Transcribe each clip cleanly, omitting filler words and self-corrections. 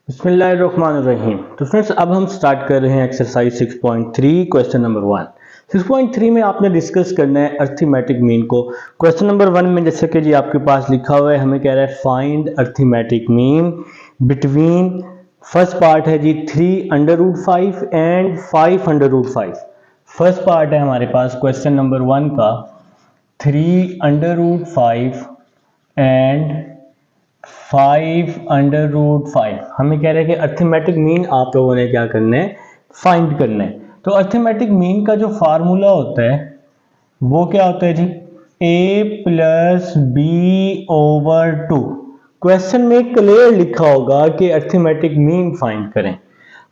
बिस्मिल्लाहिर्रहमानिर्रहीम। तो फ्रेंड्स अब हम स्टार्ट कर रहे हैं एक्सरसाइज 6.3 क्वेश्चन नंबर 1। 6.3 में आपने डिस्कस करना है अर्थमेटिक मीन को। क्वेश्चन नंबर 1 में जैसे कि जी आपके पास लिखा हुआ है, हमें कह रहा है find arithmetic mean between, first part है जी 3√5 एंड 5√5। फर्स्ट पार्ट है हमारे पास क्वेश्चन नंबर 1 का 3√5 एंड 5√5। हमें कह रहे हैं कि अर्थमेटिक मीन आप लोगों ने क्या करना है, फाइंड करना है। तो अर्थमेटिक मीन का जो फार्मूला होता है वो क्या होता है जी, a + b/2। क्वेश्चन में क्लियर लिखा होगा कि अर्थमेटिक मीन फाइंड करें।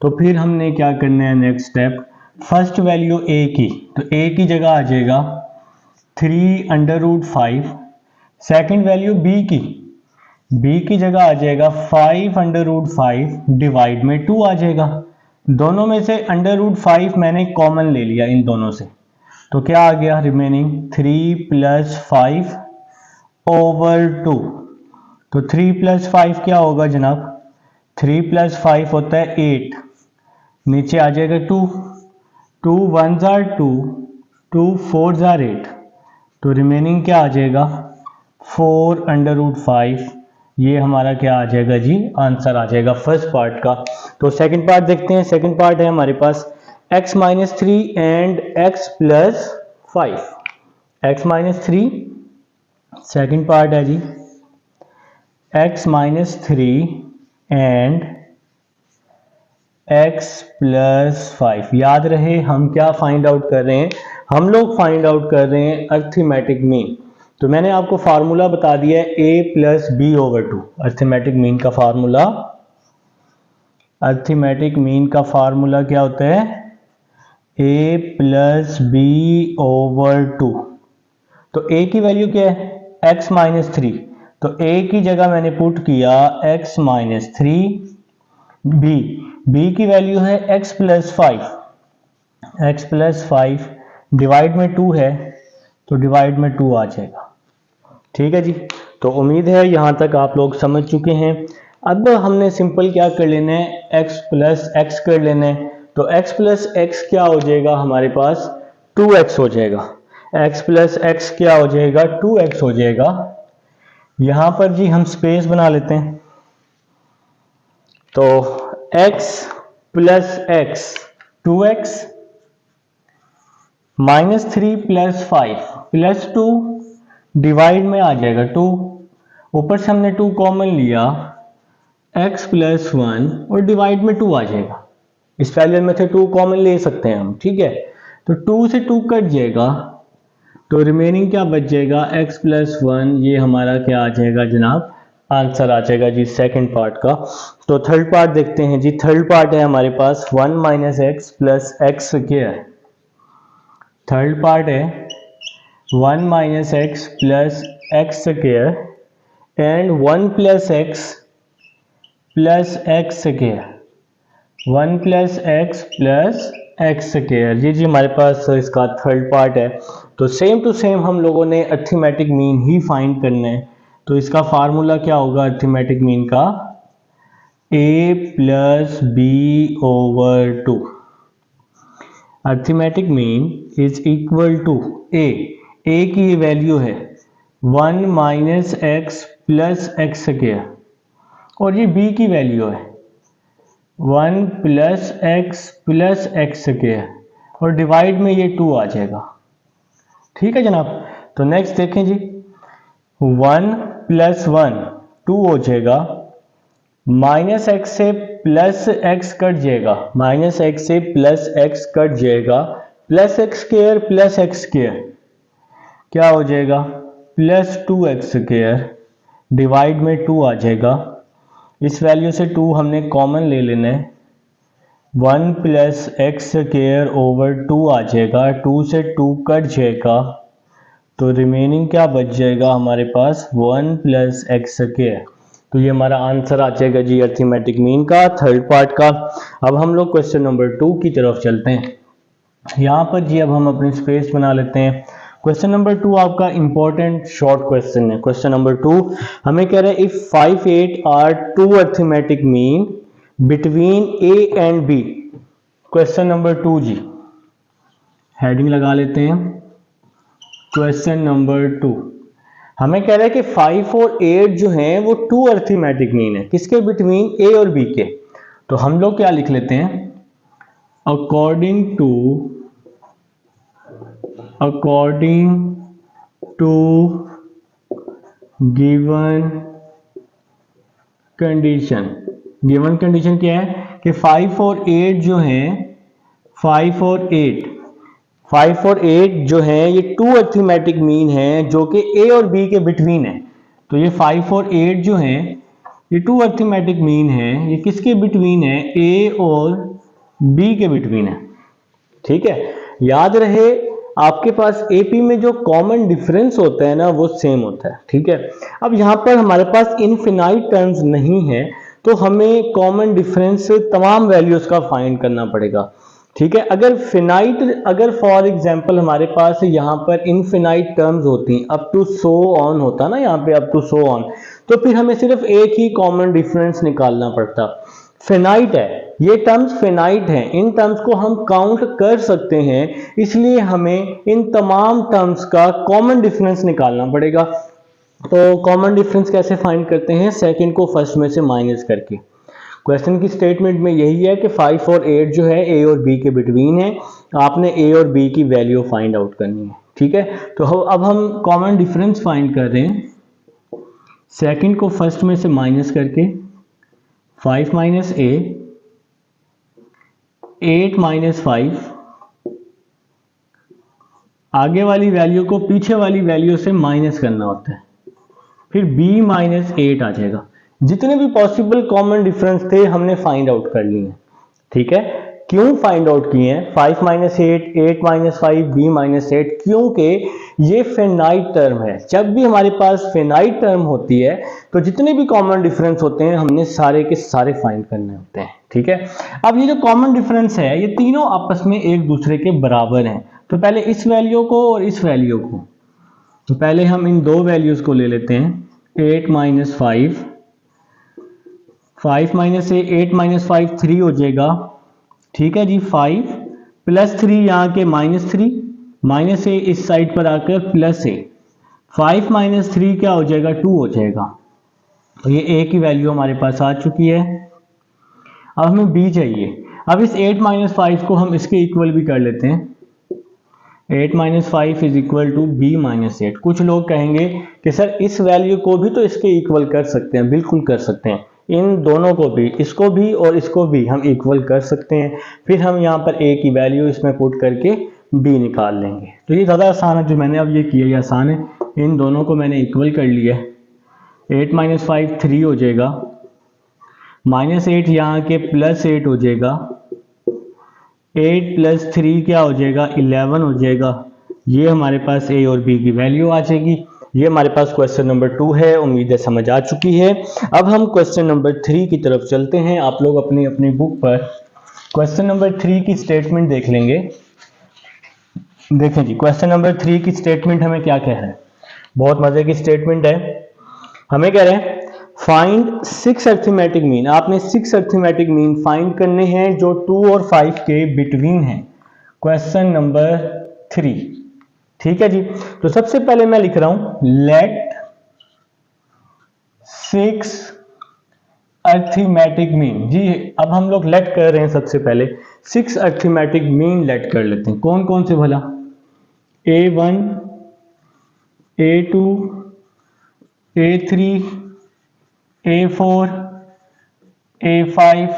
तो फिर हमने क्या करना है, next step, first value a की, तो a की जगह आ जाएगा 3√5। सेकंड वैल्यू b की जगह आ जाएगा 5√5 डिवाइड में 2 आ जाएगा। दोनों में से √5 मैंने कॉमन ले लिया इन दोनों से, तो क्या आ गया रिमेनिंग 3 + 5/2। तो 3 + 5 क्या होगा जनाब, 3 + 5 होता है 8, नीचे आ जाएगा 2, 2 1s are 2, 2 4s are 8, तो रिमेनिंग क्या आ जाएगा 4√5। ये हमारा क्या आ जाएगा जी, आंसर आ जाएगा फर्स्ट पार्ट का। तो सेकंड पार्ट देखते हैं। सेकंड पार्ट है हमारे पास x - 3 and x + 5। x - 3, second part है जी x - 3 एंड x + 5। याद रहे हम क्या फाइंड आउट कर रहे हैं, हम लोग फाइंड आउट कर रहे हैं अर्थमेटिक मीन। तो मैंने आपको फार्मूला बता दिया है a + b/2। अर्थमेटिक मीन का फार्मूला, अर्थमेटिक मीन का फार्मूला क्या होता है, a + b/2। तो a की वैल्यू क्या है, x - 3, तो a की जगह मैंने पुट किया x - 3। b की वैल्यू है x + 5, x + 5 डिवाइड में 2 है, तो डिवाइड में 2 आ जाएगा। ठीक है जी, तो उम्मीद है यहाँ तक आप लोग समझ चुके हैं। अब हमने सिंपल क्या कर लेना है, x + x कर लेना है। तो x + x क्या हो जाएगा हमारे पास, 2x हो जाएगा। x + x क्या हो जाएगा, 2x हो जाएगा। यहाँ पर जी हम स्पेस बना लेते हैं, तो x + x 2x, -3 + 5 + 2 डिवाइड में आ जाएगा 2, ऊपर से हमने 2 कॉमन लिया, x + 1 और डिवाइड में 2 आ जाएगा। इस फैक्टर में से 2 कॉमन ले सकते हैं हम, ठीक है। तो 2 से 2 कट जाएगा, तो रिमेनिंग क्या बच जाएगा, x + 1। ये हमारा क्या आ जाएगा जनाब, आंसर आ जाएगा जी सेकंड पार्ट का। तो थर्ड पार्ट देखते हैं जी। थर्ड पार्ट है हमारे पास 1 - x + x क्या है। थर्ड पार्ट है 1 - x + x square and 1 + x + x square, 1 + x + x square। जी हमारे पास इसका थर्ड पार्ट है। तो सेम टू सेम हम लोगों ने अर्थमेटिक मीन ही फाइंड करना है। तो इसका फार्मूला क्या होगा अर्थमेटिक मीन का, a + b/2। Arithmetic mean is equal to a की वैल्यू है 1 - x + x square और ये b की वैल्यू है 1 + x + x square और डिवाइड में ये 2 आ जाएगा। ठीक है जनाब। तो नेक्स्ट देखें जी, 1 + 1 2 हो जाएगा, -x से +x कट जाएगा, -x से +x कट जाएगा, +x² क्या हो जाएगा, +2x² डिवाइड में 2 आ जाएगा। इस वैल्यू से 2 हमने कॉमन ले लेना है, 1 + x²/2 आ जाएगा, 2 से 2 कट जाएगा, तो रिमेनिंग क्या बच जाएगा हमारे पास 1 + x²। तो ये हमारा आंसर आ जाएगा जी अर्थमेटिक मीन का थर्ड पार्ट का। अब हम लोग क्वेश्चन नंबर 2 की तरफ चलते हैं। यहाँ पर जी अब हम अपनी स्पेस बना लेते हैं। क्वेश्चन नंबर 2 आपका इंपॉर्टेंट शॉर्ट क्वेश्चन है। क्वेश्चन नंबर 2 हमें कह रहा है if 5 8 are 2 arithmetic mean between A and B. Question number 2 जी, हेडिंग लगा लेते हैं। क्वेश्चन नंबर 2 हमें कह रहा है कि 5 और 8 जो हैं वो 2 अर्थमेटिक मीन है, किसके? बिटवीन ए और बी के। तो हम लोग क्या लिख लेते हैं? According to given condition. Given condition क्या है कि 5 और 8 जो हैं, 5 और 8 जो हैं ये 2 अर्थमेटिक मीन हैं जो कि ए और बी के बिटवीन है। तो ये 5 और 8 जो हैं ये 2 अर्थमेटिक मीन हैं, ये किसके बिटवीन है? ए और बी के बिटवीन है। ठीक है, याद रहे आपके पास एपी में जो कॉमन डिफरेंस होता है ना वो सेम होता है। ठीक है, अब यहां पर हमारे पास इनफिनाइट टर्म्स नहीं है तो हमें कॉमन डिफरेंस तमाम वैल्यूज का फाइंड करना पड़ेगा। ठीक है, अगर फॉर एग्जांपल हमारे पास यहाँ पर इनफिनाइट टर्म्स होती, अप टू सो ऑन होता ना, यहाँ पे अप टू सो ऑन, तो फिर हमें सिर्फ एक ही कॉमन डिफरेंस निकालना पड़ता। फिनाइट है, ये टर्म्स फिनाइट हैं, इन टर्म्स को हम काउंट कर सकते हैं, इसलिए हमें इन तमाम टर्म्स का कॉमन डिफरेंस निकालना पड़ेगा। तो कॉमन डिफरेंस कैसे फाइंड करते हैं? सेकंड को फर्स्ट में से माइनस करके। क्वेश्चन की स्टेटमेंट में यही है कि 5 और 8 जो है ए और बी के बिटवीन है, आपने ए और बी की वैल्यू फाइंड आउट करनी है। ठीक है, तो अब हम कॉमन डिफरेंस फाइंड कर रहे हैं, सेकंड को फर्स्ट में से माइनस करके। 5 माइनस ए, 8 माइनस 5, आगे वाली वैल्यू को पीछे वाली वैल्यू से माइनस करना होता है, फिर b माइनस 8 आ जाएगा। जितने भी पॉसिबल कॉमन डिफरेंस थे हमने फाइंड आउट कर लिए हैं। ठीक है, क्यों फाइंड आउट किए हैं? 5 माइनस 8, 8 माइनस 5, b माइनस 8, क्योंकि ये फिनाइट टर्म है। जब भी हमारे पास फिनाइट टर्म होती है तो जितने भी कॉमन डिफरेंस होते हैं हमने सारे के सारे फाइंड करने होते हैं। ठीक है, अब ये जो कॉमन डिफरेंस है ये तीनों आपस में एक दूसरे के बराबर हैं। तो पहले इस वैल्यू को और इस वैल्यू को, तो पहले हम इन दो वैल्यूज को ले लेते हैं। 8 माइनस 5, 5 माइनस 8 माइनस 5 3 हो जाएगा। ठीक है जी, 5 प्लस 3 यहाँ के -3, माइनस ए इस साइड पर आकर प्लस ए, 5 माइनस 3 क्या हो जाएगा? 2 हो जाएगा। तो ये ए की वैल्यू हमारे पास आ चुकी है। अब हमें बी चाहिए। अब इस 8 माइनस 5 को हम इसके इक्वल भी कर लेते हैं। 8 minus 5 is equal to B minus 8। कुछ लोग कहेंगे कि सर इस वैल्यू को भी तो इसके इक्वल कर सकते हैं। बिल्कुल कर सकते हैं, इन दोनों को भी, इसको भी और इसको भी हम इक्वल कर सकते हैं। फिर हम यहाँ पर a की वैल्यू इसमें पुट करके b निकाल लेंगे। तो ये ज़्यादा आसान है, जो मैंने अब ये किया ये आसान है। इन दोनों को मैंने इक्वल कर लिया। 8 माइनस 5 3 हो जाएगा, -8 यहाँ के प्लस 8 हो जाएगा, 8 प्लस 3 क्या हो जाएगा? 11 हो जाएगा। ये हमारे पास a और b की वैल्यू आ जाएगी। ये हमारे पास क्वेश्चन नंबर 2 है। उम्मीद है समझ आ चुकी है। अब हम क्वेश्चन नंबर 3 की तरफ चलते हैं। आप लोग अपनी अपनी बुक पर क्वेश्चन नंबर 3 की स्टेटमेंट देख लेंगे। देखें जी, क्वेश्चन नंबर 3 की स्टेटमेंट हमें क्या कह रहा है? बहुत मजे की स्टेटमेंट है। हमें कह रहे हैं फाइंड 6 अर्थमेटिक मीन। आपने 6 अर्थमेटिक मीन फाइंड करने हैं जो 2 और 5 के बिटवीन है। Question number 3। ठीक है जी, तो सबसे पहले मैं लिख रहा हूं लेट 6 अर्थमेटिक मीन। जी अब हम लोग लेट कर रहे हैं, सबसे पहले 6 अर्थमेटिक मीन लेट कर लेते हैं। कौन कौन से भला? A1, A2, A3, A4, A5,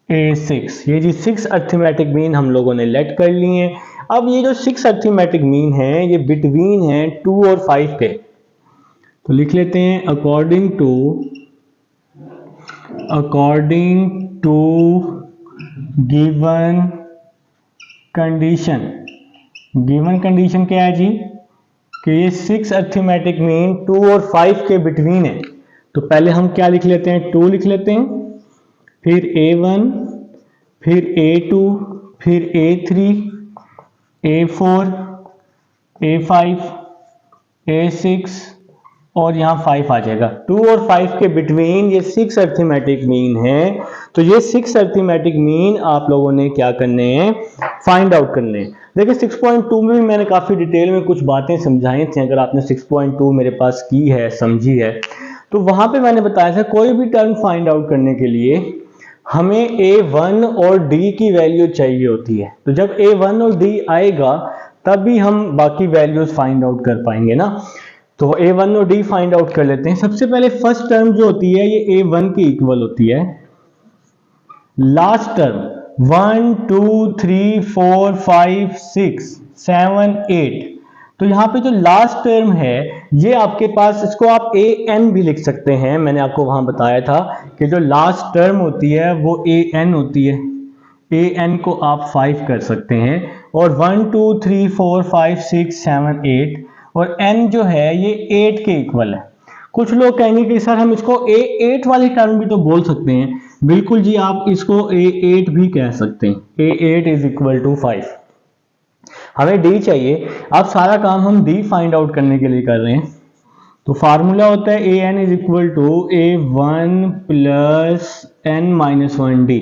A6। ये जी 6 अर्थमेटिक मीन हम लोगों ने लेट कर लिए हैं। अब ये जो 6 अर्थमेटिक मीन हैं ये बिटवीन हैं 2 और 5 के। तो लिख लेते हैं according to given condition. Given condition क्या है जी? कि ये 6 अर्थमेटिक मीन 2 और 5 के बिटवीन है। तो पहले हम क्या लिख लेते हैं? 2 लिख लेते हैं, फिर A1, फिर A2, फिर A3, A4, A5, A6 और यहाँ 5 आ जाएगा। 2 और 5 के बिटवीन ये 6 अर्थमेटिक मीन है। तो ये 6 अरिथमेटिक मीन आप लोगों ने क्या करने हैं, फाइंड आउट करने हैं। देखिए 6.2 में भी मैंने काफ़ी डिटेल में कुछ बातें समझाई थी, अगर आपने 6.2 मेरे पास की है, समझी है, तो वहाँ पे मैंने बताया था कोई भी टर्म फाइंड आउट करने के लिए हमें a1 और d की वैल्यू चाहिए होती है। तो जब a1 और d आएगा तभी हम बाकी वैल्यूज फाइंड आउट कर पाएंगे ना। तो a1 और d फाइंड आउट कर लेते हैं। सबसे पहले फर्स्ट टर्म जो होती है ये a1 की इक्वल होती है लास्ट टर्म 1 2 3 4 5 6 7 8। तो यहाँ पे जो लास्ट टर्म है ये आपके पास, इसको आप ए एन भी लिख सकते हैं। मैंने आपको वहां बताया था कि जो लास्ट टर्म होती है वो ए एन होती है। ए एन को आप 5 कर सकते हैं और 1 2 3 4 5 6 7 8 और n जो है ये 8 के इक्वल है। कुछ लोग कहेंगे कि सर हम इसको a8 वाली टर्म भी तो बोल सकते हैं। बिल्कुल जी, आप इसको a8 भी कह सकते हैं। a8 is equal to 5। हमें d चाहिए, अब सारा काम हम d फाइंड आउट करने के लिए कर रहे हैं। तो फार्मूला होता है an is equal to a1 plus n minus 1d।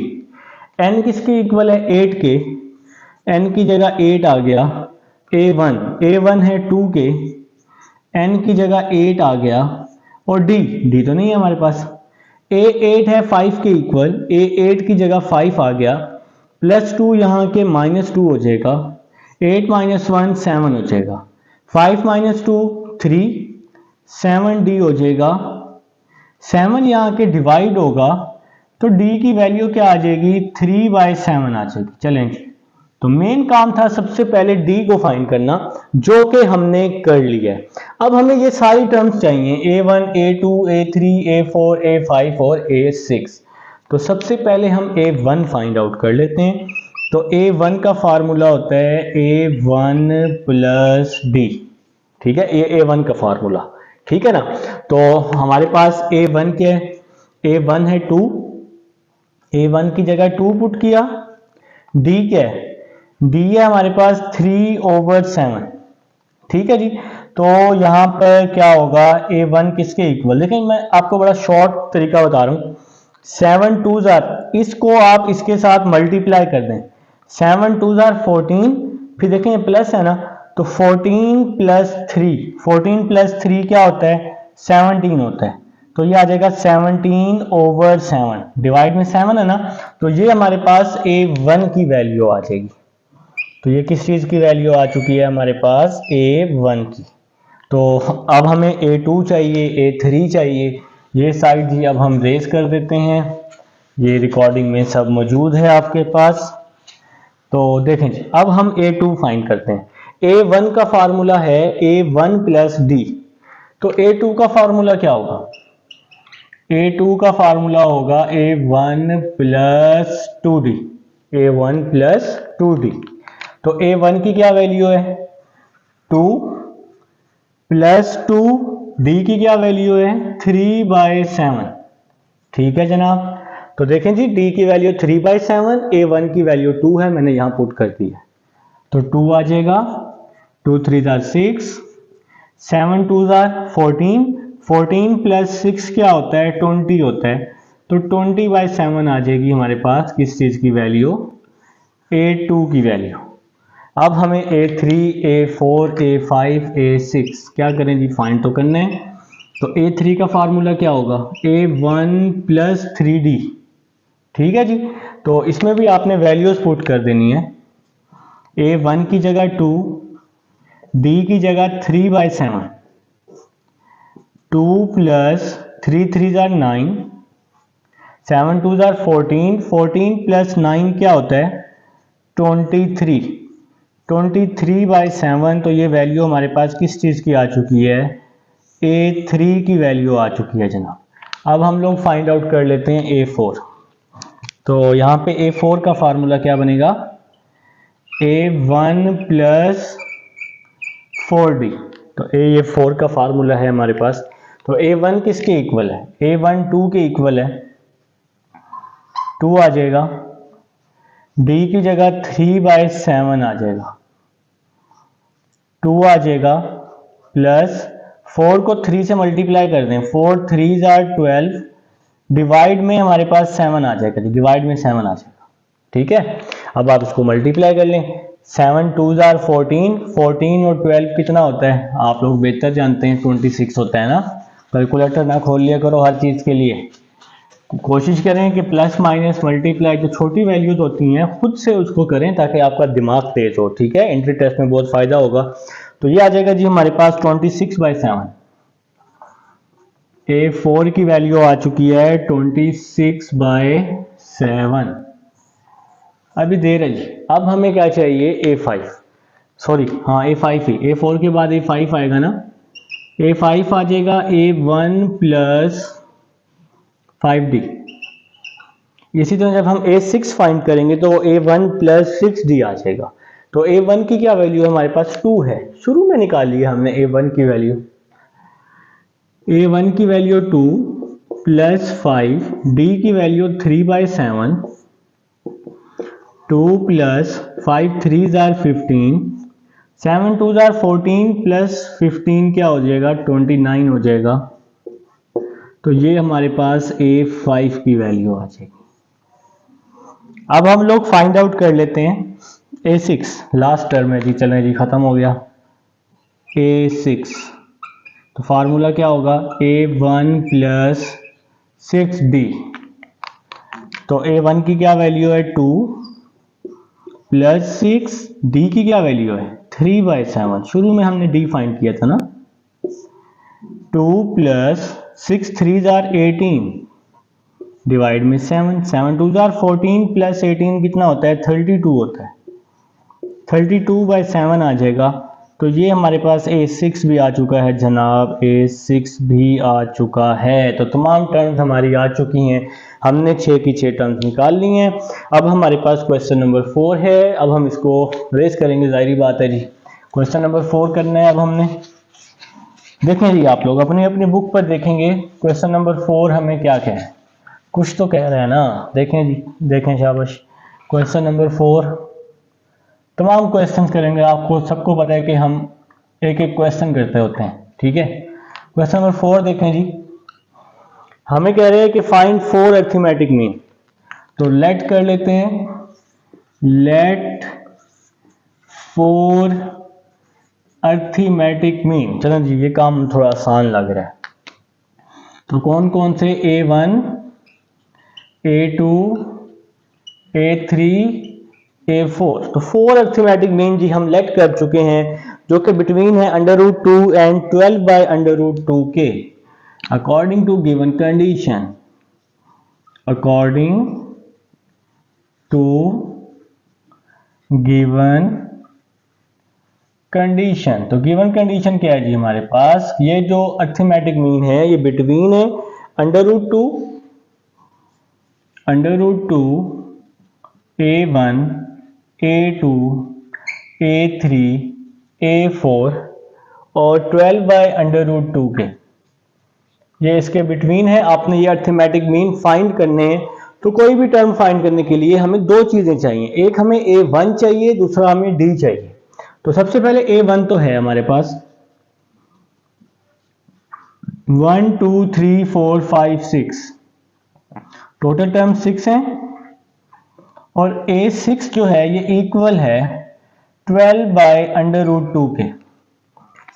n किसके इक्वल है, 8 के। n की जगह 8 आ गया। a1 है 2 के, n की जगह 8 आ गया और d तो नहीं है हमारे पास। a8 है 5 के इक्वल, a8 की जगह 5 आ गया, प्लस 2 यहाँ के -2 हो जाएगा, 8 माइनस 1 7 हो जाएगा, 5 माइनस 2 3 7d हो जाएगा। 7 यहाँ के डिवाइड होगा तो d की वैल्यू क्या आ जाएगी, 3/7 आ जाएगी। चलें, तो मेन काम था सबसे पहले d को फाइंड करना, जो कि हमने कर लिया है। अब हमें ये सारी टर्म्स चाहिए, a1 a2 a3 a4 a5 और a6। तो सबसे पहले हम a1 फाइंड आउट कर लेते हैं। तो a1 का फार्मूला होता है a1 प्लस d। ठीक है, ये a1 का फार्मूला, ठीक है ना। तो हमारे पास a1 क्या है, a1 है 2, a1 की जगह 2 पुट किया। d क्या है, d है हमारे पास 3/7। ठीक है जी। तो यहां पर क्या होगा, a1 किसके इक्वल, देखें मैं आपको बड़ा शॉर्ट तरीका बता रहा हूं। 7 2s आर, इसको आप इसके साथ मल्टीप्लाई कर दें, 7 2s आर 14, फिर देखें प्लस है ना, तो 14 प्लस 3, 14 प्लस 3 क्या होता है, 17 होता है। तो ये आ जाएगा 17/7, डिवाइड में 7 है ना, तो ये हमारे पास a1 की वैल्यू आ जाएगी। तो ये किस चीज़ की वैल्यू आ चुकी है हमारे पास, a1 की। तो अब हमें a2 चाहिए, a3 चाहिए, ये साइड जी अब हम रेस कर देते हैं। ये रिकॉर्डिंग में सब मौजूद है आपके पास। तो देखें जी, अब हम a2 फाइंड करते हैं। a1 का फार्मूला है a1 प्लस d। तो a2 का फार्मूला क्या होगा, a2 का फार्मूला होगा a1 plus 2d, a1 plus 2d। तो a1 की क्या वैल्यू है, 2 प्लस 2, d की क्या वैल्यू है, 3/7। ठीक है जनाब। तो देखें जी, d की वैल्यू 3/7, a1 की वैल्यू 2 है, मैंने यहां पुट कर दी है। तो 2 आ जाएगा, 2 3 6, 7 2 14, 14 प्लस 6 क्या होता है, 20 होता है। तो 20/7 आ जाएगी हमारे पास किस चीज़ की वैल्यू, a2 की वैल्यू। अब हमें a3 a4 a5 a6 क्या करें जी, फाइंड तो करना है। तो a3 का फार्मूला क्या होगा, a1 प्लस 3d। ठीक है जी। तो इसमें भी आपने वैल्यूज पुट कर देनी है, a1 की जगह 2, d की जगह 3/7, 2 प्लस 3 3 9, 7 2 14, 14 प्लस 9 क्या होता है, 23, 23/7। तो ये वैल्यू हमारे पास किस चीज़ की आ चुकी है, a3 की वैल्यू आ चुकी है जनाब। अब हम लोग फाइंड आउट कर लेते हैं a4। तो यहाँ पे a4 का फार्मूला क्या बनेगा, a1 प्लस 4d। तो ये 4 का फार्मूला है हमारे पास। तो a1 किसके इक्वल है, a1 2 के इक्वल है, 2 आ जाएगा, d की जगह 3/7 आ जाएगा, 2 आ जाएगा, प्लस 4 को 3 से मल्टीप्लाई कर दें, 4 3 12, डिवाइड में हमारे पास 7 आ जाएगा, डिवाइड में 7 आ जाएगा। ठीक है, अब आप इसको मल्टीप्लाई कर लें। 7 2 जार 14, 14 और 12 कितना होता है आप लोग बेहतर जानते हैं, 26 होता है ना। कैलकुलेटर ना खोल लिया करो हर चीज़ के लिए, कोशिश करें कि प्लस माइनस मल्टीप्लाई जो छोटी वैल्यूज होती हैं खुद से उसको करें ताकि आपका दिमाग तेज हो। ठीक है, एंट्री टेस्ट में बहुत फायदा होगा। तो ये आ जाएगा जी हमारे पास 26/7। A4 की वैल्यू आ चुकी है 26/7। अभी देर है जी। अब हमें क्या चाहिए, A5, सॉरी हाँ A5 ही, A4 के बाद A5 आएगा ना। A5 आ जाएगा A1 + 5D। इसी तरह जब हम A6 फाइंड करेंगे तो A1 + 6D आ जाएगा। तो A1 की क्या वैल्यू है हमारे पास, 2 है, शुरू में निकाल लिया हमने A1 की वैल्यू। A1 की वैल्यू 2 + 5, D की वैल्यू 3/7, 2 + 5 3 जार 15, 7 2 जार 14 + 15 क्या हो जाएगा, 29 हो जाएगा। तो ये हमारे पास A5 की वैल्यू आ जाएगी। अब हम लोग फाइंड आउट कर लेते हैं A6, लास्ट टर्म है जी, चलें जी खत्म हो गया। A6 तो फार्मूला क्या होगा, A1 + 6D। तो A1 की क्या वैल्यू है, 2 + 6, D की क्या वैल्यू है, 3/7। शुरू में हमने D फाइंड किया था ना। 2 + 6 3 जार 18, डिवाइड में 7, 7 2 जार 14 + 18 कितना होता है, 32 होता है। 32/7 आ जाएगा। तो ये हमारे पास A6 भी आ चुका है जनाब, A6 भी आ चुका है। तो तमाम टर्म्स हमारी आ चुकी हैं, हमने 6 की 6 टर्म्स निकाल ली हैं। अब हमारे पास क्वेश्चन नंबर 4 है। अब हम इसको रेस करेंगे, जाहिर बात है जी। क्वेश्चन नंबर 4 करना है अब हमने। देखें जी, आप लोग अपनी अपनी बुक पर देखेंगे क्वेश्चन नंबर 4 हमें क्या कह है, कुछ तो कह रहा है ना। देखें जी, देखें शाबाश। क्वेश्चन नंबर 4, तमाम क्वेश्चंस करेंगे। आपको सबको पता है कि हम एक एक क्वेश्चन करते होते हैं। ठीक है, क्वेश्चन नंबर 4 देखें जी। हमें कह रहे हैं कि फाइंड 4 अरिथमेटिक मीन। तो लेट कर लेते हैं, लेट 4 अरिथमेटिक मीन। चलो जी, ये काम थोड़ा आसान लग रहा है। तो कौन कौन से, A1 A2 A3 A4। तो 4 अरिथमेटिक मीन जी हम लेट कर चुके हैं, जो कि बिटवीन है √2 एंड 12/√2 के, according to given condition, according to given condition. तो गिवन कंडीशन क्या है जी हमारे पास, ये जो अरिथमेटिक मीन है ये बिटवीन है √2 A1 A2 A3 A4 और 12/√2 के, ये इसके बिटवीन है। आपने ये अरिथमेटिक मीन फाइंड करने हैं। तो कोई भी टर्म फाइंड करने के लिए हमें दो चीजें चाहिए, एक हमें A1 चाहिए, दूसरा हमें D चाहिए। तो सबसे पहले A1 तो है हमारे पास, 1 2 3 4 5 6, टोटल टर्म 6 हैं। और A6 जो है ये इक्वल है 12/√2 के।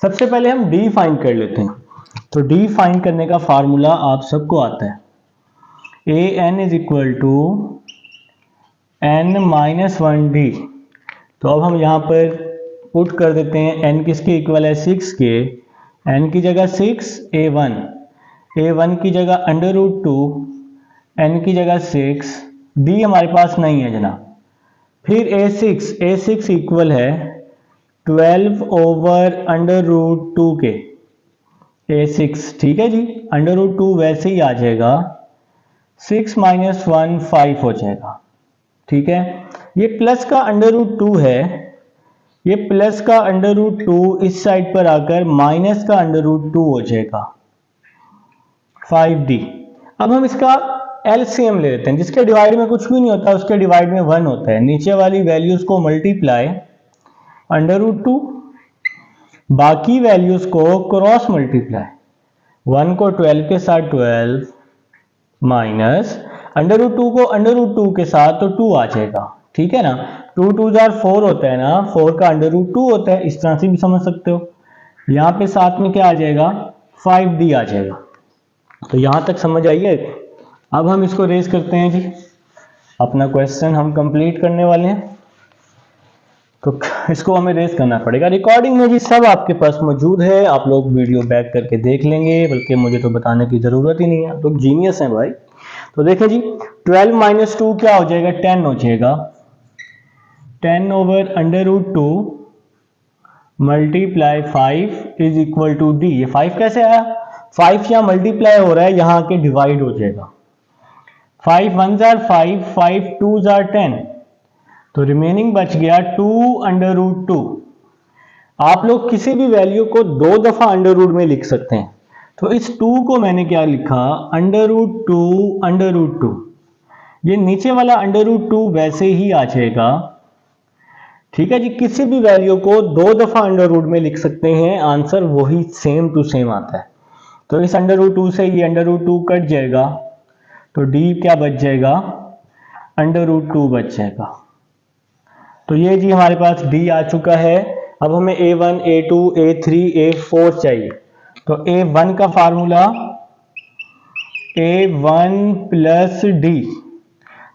सबसे पहले हम D फाइंड कर लेते हैं। तो D फाइंड करने का फार्मूला आप सबको आता है, AN = n-1D। तो अब हम यहाँ पर पुट कर देते हैं, n किसके इक्वल है, 6 के। n की जगह 6, A1 की जगह √2, n की जगह 6, D हमारे पास नहीं है जनाब। फिर A6 इक्वल है 12/√2 के, A6। ठीक है जी, √2 वैसे ही आ जाएगा, 6 - 1 5 हो जाएगा। ठीक है, ये प्लस का √2 है, ये प्लस का √2 इस साइड पर आकर माइनस का √2 हो जाएगा, 5D। अब हम इसका LCM ले लेते हैं, जिसके डिवाइड में कुछ भी नहीं होता, उसके डिवाइड में 1 होता है। नीचे वाली वैल्यूज को मल्टीप्लाई √2, बाकी वैल्यूज को क्रॉस मल्टीप्लाई, 1 को 12 के साथ 12, माइनस अंडर रूट 2 को अंडर रूट 2 के साथ तो 2 आ जाएगा, ठीक है ना। 2 2 जार 4 होता है ना, 4 का अंडर रूट 2 होता है, इस तरह से भी समझ सकते हो। यहाँ पे साथ में क्या आ जाएगा, 5d आ जाएगा। तो यहाँ तक समझ आई है। अब हम इसको रेज करते हैं जी, अपना क्वेश्चन हम कंप्लीट करने वाले हैं। तो इसको हमें रेस करना पड़ेगा। रिकॉर्डिंग में जी सब आपके पास मौजूद है, आप लोग वीडियो बैक करके देख लेंगे, बल्कि मुझे तो बताने की ज़रूरत ही नहीं है, आप लोग जीनियस हैं भाई। तो देखिए जी 12 माइनस 2 क्या हो जाएगा, 10 हो जाएगा। 10 over under root 2 multiply 5 is equal to D. ये 5 कैसे आया, 5 यहाँ मल्टीप्लाई हो रहा है, यहाँ आके डिवाइड हो जाएगा। 5 1 जार 5, 5 2 जार 10, तो रिमेनिंग बच गया 2 अंडर रूट 2। आप लोग किसी भी वैल्यू को 2 दफा अंडर रूट में लिख सकते हैं। तो इस 2 को मैंने क्या लिखा, अंडर रूट 2 अंडर रूट 2। ये नीचे वाला अंडर रूट 2 वैसे ही आ जाएगा, ठीक है जी। किसी भी वैल्यू को 2 दफा अंडर रूट में लिख सकते हैं, आंसर वही सेम टू सेम आता है। तो इस अंडर रूट 2 से ये अंडर रूट 2 कट जाएगा, तो डी क्या बच जाएगा, अंडर रूट 2 बच जाएगा। तो ये जी हमारे पास डी आ चुका है। अब हमें a1 a2 a3 a4 चाहिए। तो a1 का फार्मूला a1 प्लस डी।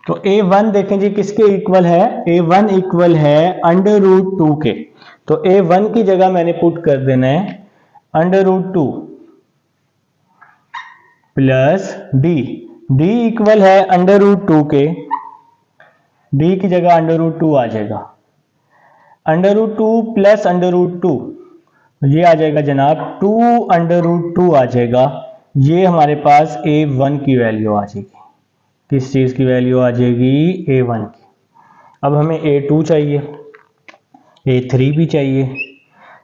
तो a1 देखें जी किसके इक्वल है, a1 इक्वल है अंडर रूट 2 के। तो a1 की जगह मैंने पुट कर देना है under root 2 plus D. D equal है अंडर रूट 2 के, डी की जगह अंडर रूट 2 आ जाएगा। Under root 2 plus under root 2, ये आ जाएगा जनाब 2 अंडर रूट 2 आ जाएगा। ये हमारे पास a1 की वैल्यू आ जाएगी। किस चीज़ की वैल्यू आ जाएगी, a1 की। अब हमें a2 चाहिए, a3 भी चाहिए।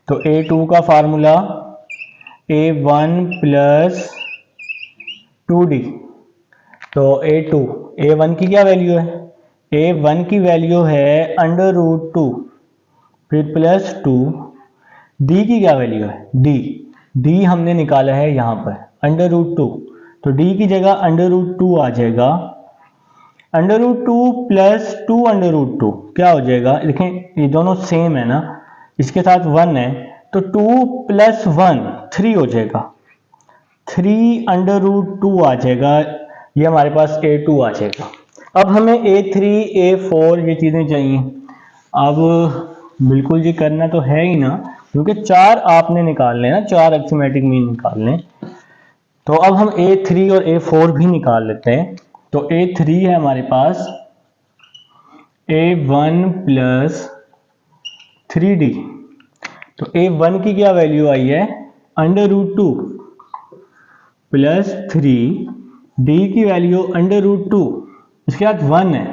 तो a2 का फार्मूला a1 प्लस 2d। तो a1 की क्या वैल्यू है, a1 की वैल्यू है अंडर रूट 2 फिर प्लस 2। डी की क्या वैल्यू है, डी हमने निकाला है यहाँ पर अंडर रूट 2। तो डी की जगह अंडर रूट 2 आ जाएगा। Under root 2 plus 2 under root 2 क्या हो जाएगा, देखें ये दोनों सेम है ना, इसके साथ 1 है, तो 2 प्लस 1 3 हो जाएगा। 3 अंडर रूट 2 आ जाएगा। ये हमारे पास a2 आ जाएगा। अब हमें a3 a4 ये चीज़ें चाहिए। अब बिल्कुल जी करना तो है ही ना, क्योंकि 4 आपने निकालने ना, 4 अरिथमेटिक मीन निकालने। तो अब हम a3 और a4 भी निकाल लेते हैं। तो a3 है हमारे पास a1 प्लस 3d। तो a1 की क्या वैल्यू आई है, अंडर रूट 2 प्लस 3, डी की वैल्यू अंडर रूट 2, इसके बाद 1 है,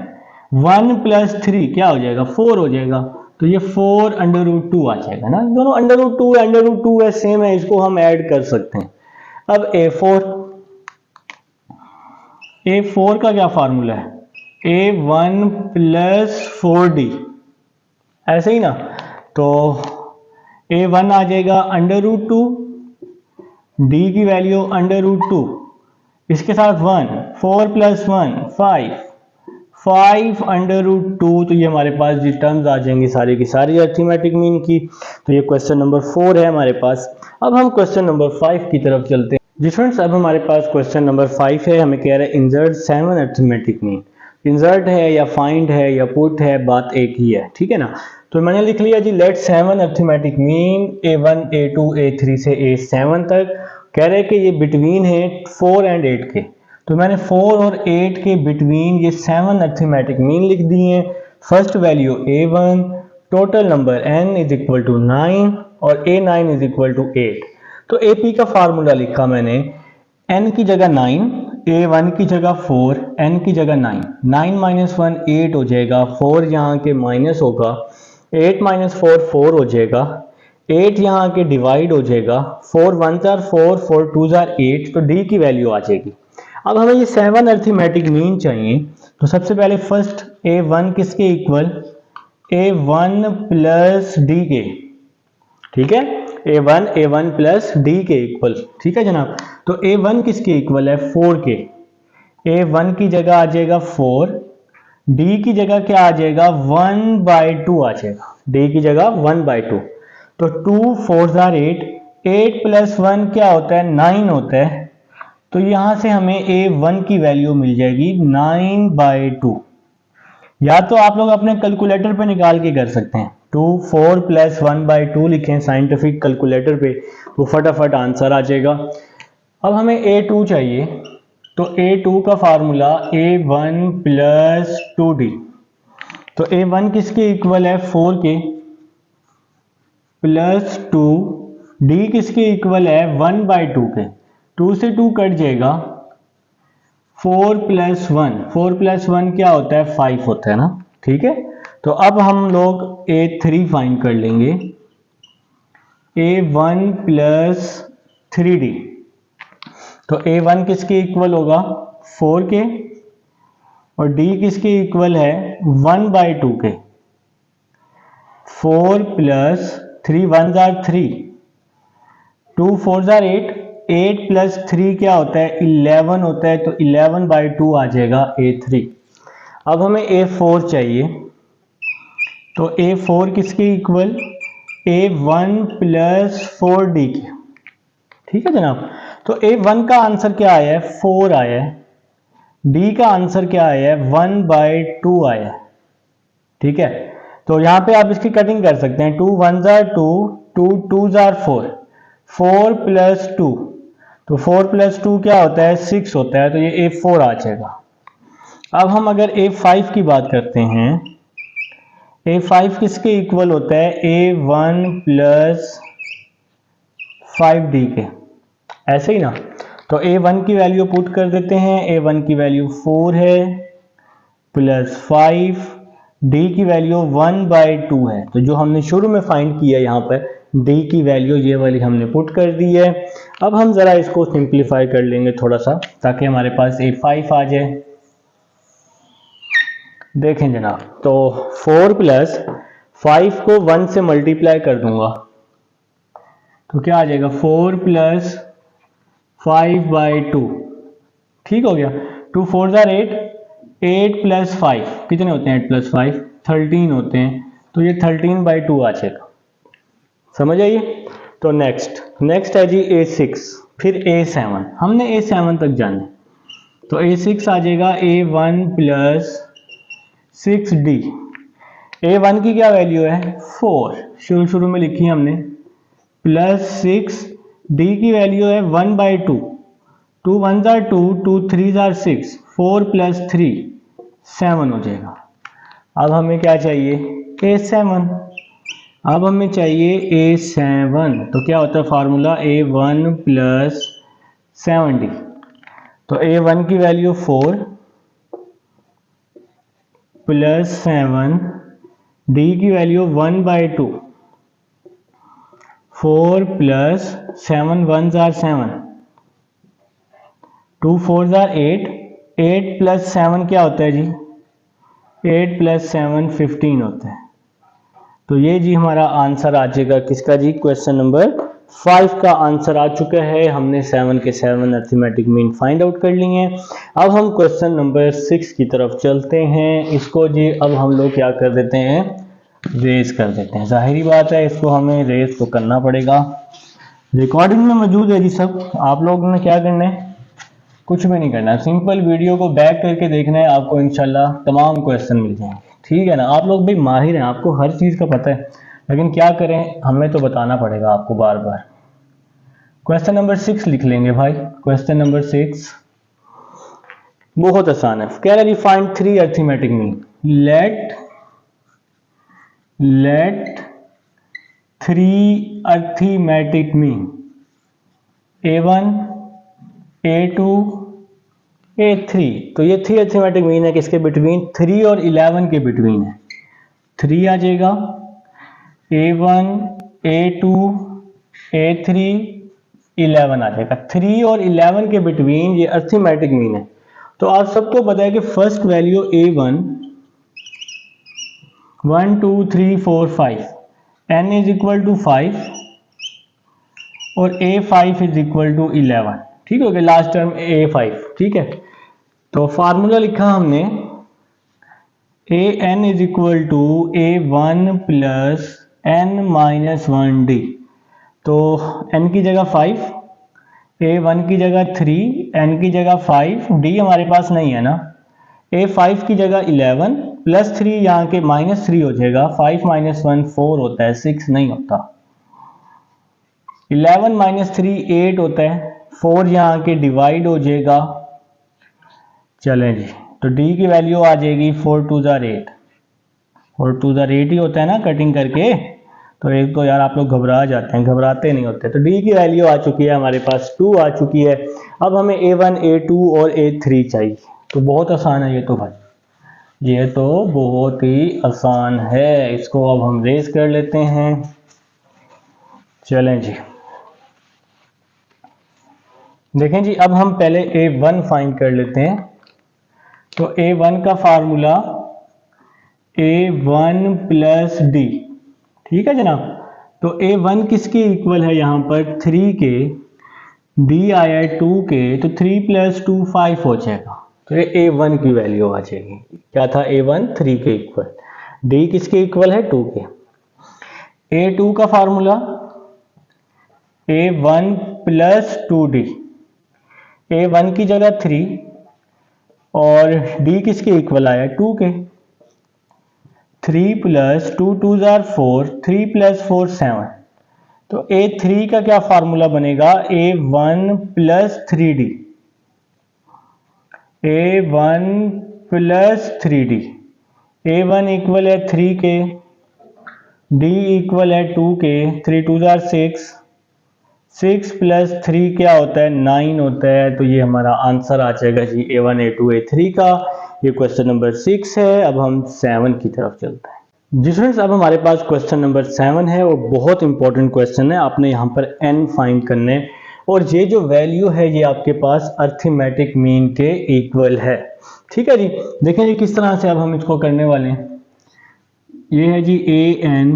1 प्लस 3 क्या हो जाएगा, 4 हो जाएगा। तो ये 4 अंडर रूट 2 आ जाएगा ना, दोनों अंडर रूट 2 है, अंडर रूट 2 है, सेम है, इसको हम ऐड कर सकते हैं। अब a4 का क्या फार्मूला है, a1 प्लस 4d, ऐसे ही ना। तो a1 आ जाएगा अंडर रूट 2, डी की वैल्यू अंडर रूट 2, इसके साथ 1, 4 प्लस 1 5 अंडर रूट 2। तो ये हमारे पास जी टर्म्स आ जाएंगी सारी की सारी अरिथमेटिक मीन की। तो ये क्वेश्चन नंबर 4 है हमारे पास। अब हम क्वेश्चन नंबर 5 की तरफ चलते हैं जी फ्रेंड्स। अब हमारे पास क्वेश्चन नंबर 5 है, हमें कह रहा है इंसर्ट 7 अरिथमेटिक मीन। इंसर्ट है या फाइंड है या पुट है, बात एक ही है, ठीक है ना। तो मैंने लिख लिया जी late 7 arithmetic mean a1 a2 a3 से a7 तक। कह रहे हैं कि ये बिटवीन है 4 एंड 8 के। तो मैंने 4 और 8 के बिटवीन ये 7 अरिथमेटिक मीन लिख दिए हैं। First value a1, total number n is equal to 9 और a9 इज इक्वल टू 8। तो AP का फार्मूला लिखा मैंने, n की जगह 9, a1 की जगह 4, n की जगह 9, 9 माइनस 1 8 हो जाएगा, 4 यहाँ के माइनस होगा, 8 माइनस 4 4 हो जाएगा, 8 यहाँ के डिवाइड हो जाएगा, 4 1 जार 4, 4 2 जार 8। तो डी की वैल्यू आ जाएगी। अब हमें ये 7 अरिथमेटिक मीन चाहिए। तो सबसे पहले फर्स्ट a1 किसके इक्वल, a1 प्लस डी के, ठीक है, a1 प्लस डी के इक्वल, ठीक है जनाब। तो a1 किसके इक्वल है, 4 के, A1 की जगह आ जाएगा 4, D की जगह क्या आ जाएगा 1/2 आ जाएगा, D की जगह 1/2। तो 2 4 आर 8, 8 प्लस 1 क्या होता है 9 होता है। तो यहां से हमें A1 की वैल्यू मिल जाएगी 9/2। या तो आप लोग अपने कैलकुलेटर पे निकाल के कर सकते हैं, 2 4 प्लस 1/2 लिखें साइंटिफिक कैलकुलेटर पे, तो फटाफट आंसर आ जाएगा। अब हमें A2 चाहिए, तो A2 का फार्मूला A1 प्लस 2D। तो A1 किसके इक्वल है 4 के, प्लस 2, D किसके इक्वल है 1/2 के, 2 से 2 कट जाएगा, 4 प्लस 1, 4 प्लस 1 क्या होता है 5 होता है ना, ठीक है। तो अब हम लोग A3 फाइंड कर लेंगे, A1 प्लस 3D। तो A1 किसके इक्वल होगा 4 के, और D किसके इक्वल है 1/2 के। 4 प्लस 3 1 जार 3, 2 4 जार 8, 8 प्लस 3 क्या होता है 11 होता है, तो 11/2 आ जाएगा A3। अब हमें A4 चाहिए, तो A4 किसके इक्वल A1 प्लस 4D के, ठीक है जनाब। तो A1 का आंसर क्या आया है 4 आया है, D का आंसर क्या आया है 1/2 आया है, ठीक है। तो यहाँ पे आप इसकी कटिंग कर सकते हैं, 2 1 जार 2, 2 2 जार 4, 4 प्लस 2, तो 4 प्लस 2 क्या होता है 6 होता है, तो ये A4 आ जाएगा। अब हम अगर A5 की बात करते हैं, A5 किसके इक्वल होता है A1 प्लस 5D के, ऐसे ही ना। तो A1 की वैल्यू पुट कर देते हैं, A1 की वैल्यू 4 है प्लस 5, D की वैल्यू 1/2 है, तो जो हमने शुरू में फाइंड किया यहाँ पर D की वैल्यू ये वाली हमने पुट कर दी है। अब हम ज़रा इसको सिंप्लीफाई कर लेंगे थोड़ा सा, ताकि हमारे पास A5 आ जाए। देखें जनाब, तो 4 प्लस 5 को 1 से मल्टीप्लाई कर दूंगा, तो क्या आ जाएगा 4 प्लस 5/2, ठीक हो गया। 2 4 जार 8, 8 प्लस 5 कितने होते हैं 8 प्लस 5 13 होते हैं, तो ये 13/2 आ जाएगा, समझ आइए। तो नेक्स्ट है जी A6, फिर A7, हमने A7 तक जाना, तो A6 आ जाएगा A1 प्लस 6D। A1 की क्या वैल्यू है 4, शुरू में लिखी हमने, प्लस 6, D की वैल्यू है 1/2, 2 1 जार 2, 2 3 जार 6, 4 प्लस 3 7 हो जाएगा। अब हमें क्या चाहिए A7, अब हमें चाहिए A7, तो क्या होता है फार्मूला A1 प्लस 7D। तो A1 की वैल्यू 4 प्लस 7, D की value 1/2, 4 plus 7 1 jar 7, 2 4 jar 8, 8 plus 7 क्या होता है जी 8 प्लस 7 15 होता है। तो ये जी हमारा आंसर आ जाएगा किसका जी, क्वेश्चन नंबर 5 का आंसर आ चुका है। हमने 7 के 7 अरिथमेटिक मीन फाइंड आउट कर लिए हैं। अब हम क्वेश्चन नंबर 6 की तरफ चलते हैं। इसको जी अब हम लोग क्या कर देते हैं, रेज कर देते हैं। जाहिर बात है इसको हमें रेज तो करना पड़ेगा। रिकॉर्डिंग में मौजूद है जी सब, आप लोगों ने क्या करना है, कुछ भी नहीं करना, सिंपल वीडियो को बैक करके देखना है, आपको इंशाल्लाह तमाम क्वेश्चन मिल जाएंगे, ठीक है ना। आप लोग भी माहिर हैं, आपको हर चीज़ का पता है, लेकिन क्या करें, हमें तो बताना पड़ेगा आपको बार बार। क्वेश्चन नंबर 6 लिख लेंगे भाई। क्वेश्चन नंबर 6 बहुत आसान है। कह रहा है find 3 arithmetic mean, let 3 arithmetic mean A1 A2 A3। तो ये 3 अरिथमेटिक मीन है किसके बिटवीन, 3 और 11 के बिटवीन है। 3 आ जाएगा, A1 A2 A3 11 आ जाएगा। 3 और 11 के बिटवीन ये अरिथमेटिक मीन है। तो आप सबको पता है कि first value A1 1 2 3 4 5, n is equal to 5 और A5 इज इक्वल टू 11, ठीक हो गया, लास्ट टर्म A5, ठीक है। तो फार्मूला लिखा हमने A N is equal to A one plus N minus one D. तो n की जगह 5, a1 की जगह 3, n की जगह 5, d हमारे पास नहीं है ना, a5 की जगह 11 प्लस 3 यहाँ के -3 हो जाएगा, 5 माइनस 1 4 होता है, 6 नहीं होता, 11 माइनस 3 8 होता है, 4 यहाँ के डिवाइड हो जाएगा। चलें जी, तो d की वैल्यू आ जाएगी 4 2 ज़ार 8, 4 2 ज़ार 8 ही होता है ना कटिंग करके। तो एक तो यार आप लोग घबरा जाते हैं, घबराते नहीं होते। तो d की वैल्यू आ चुकी है हमारे पास 2 आ चुकी है। अब हमें a1 a2 और a3 चाहिए। तो बहुत आसान है ये तो भाई, ये तो बहुत ही आसान है। इसको अब हम रेज कर लेते हैं। चलें जी, देखें जी, अब हम पहले a1 फाइंड कर लेते हैं। तो a1 का फार्मूला a1 प्लस डी, ठीक है जनाब। तो a1 किसके इक्वल है यहाँ पर 3 के, d आया है 2 के, तो 3 प्लस 2 5 हो जाएगा। तो ये a1 की वैल्यू आ जाएगी। क्या था a1 3 के इक्वल, d किसके इक्वल है 2 के। a2 का formula a1 plus 2d, a1 की जगह 3 और d किसके इक्वल आया 2 के, 3 प्लस 2 2 ज़ार 4, 3 प्लस 4 7। तो a3 का क्या फार्मूला बनेगा a1 plus 3d, a1 plus 3d, a1 equal है 3 के, d इक्वल है 2 के, 3 2 ज़ार 6, 6 प्लस 3 क्या होता है 9 होता है। तो ये हमारा आंसर आ जाएगा जी a1 a2 a3 का। ये क्वेश्चन नंबर 6 है। अब हम 7 की तरफ चलते हैं जी स्टूडेंट्स। अब हमारे पास क्वेश्चन नंबर 7 है और बहुत इंपॉर्टेंट क्वेश्चन है। आपने यहाँ पर n फाइंड करने और ये जो वैल्यू है ये आपके पास अर्थमेटिक मीन के इक्वल है, ठीक है जी। देखें जी किस तरह से अब हम इसको करने वाले हैं। ये है जी an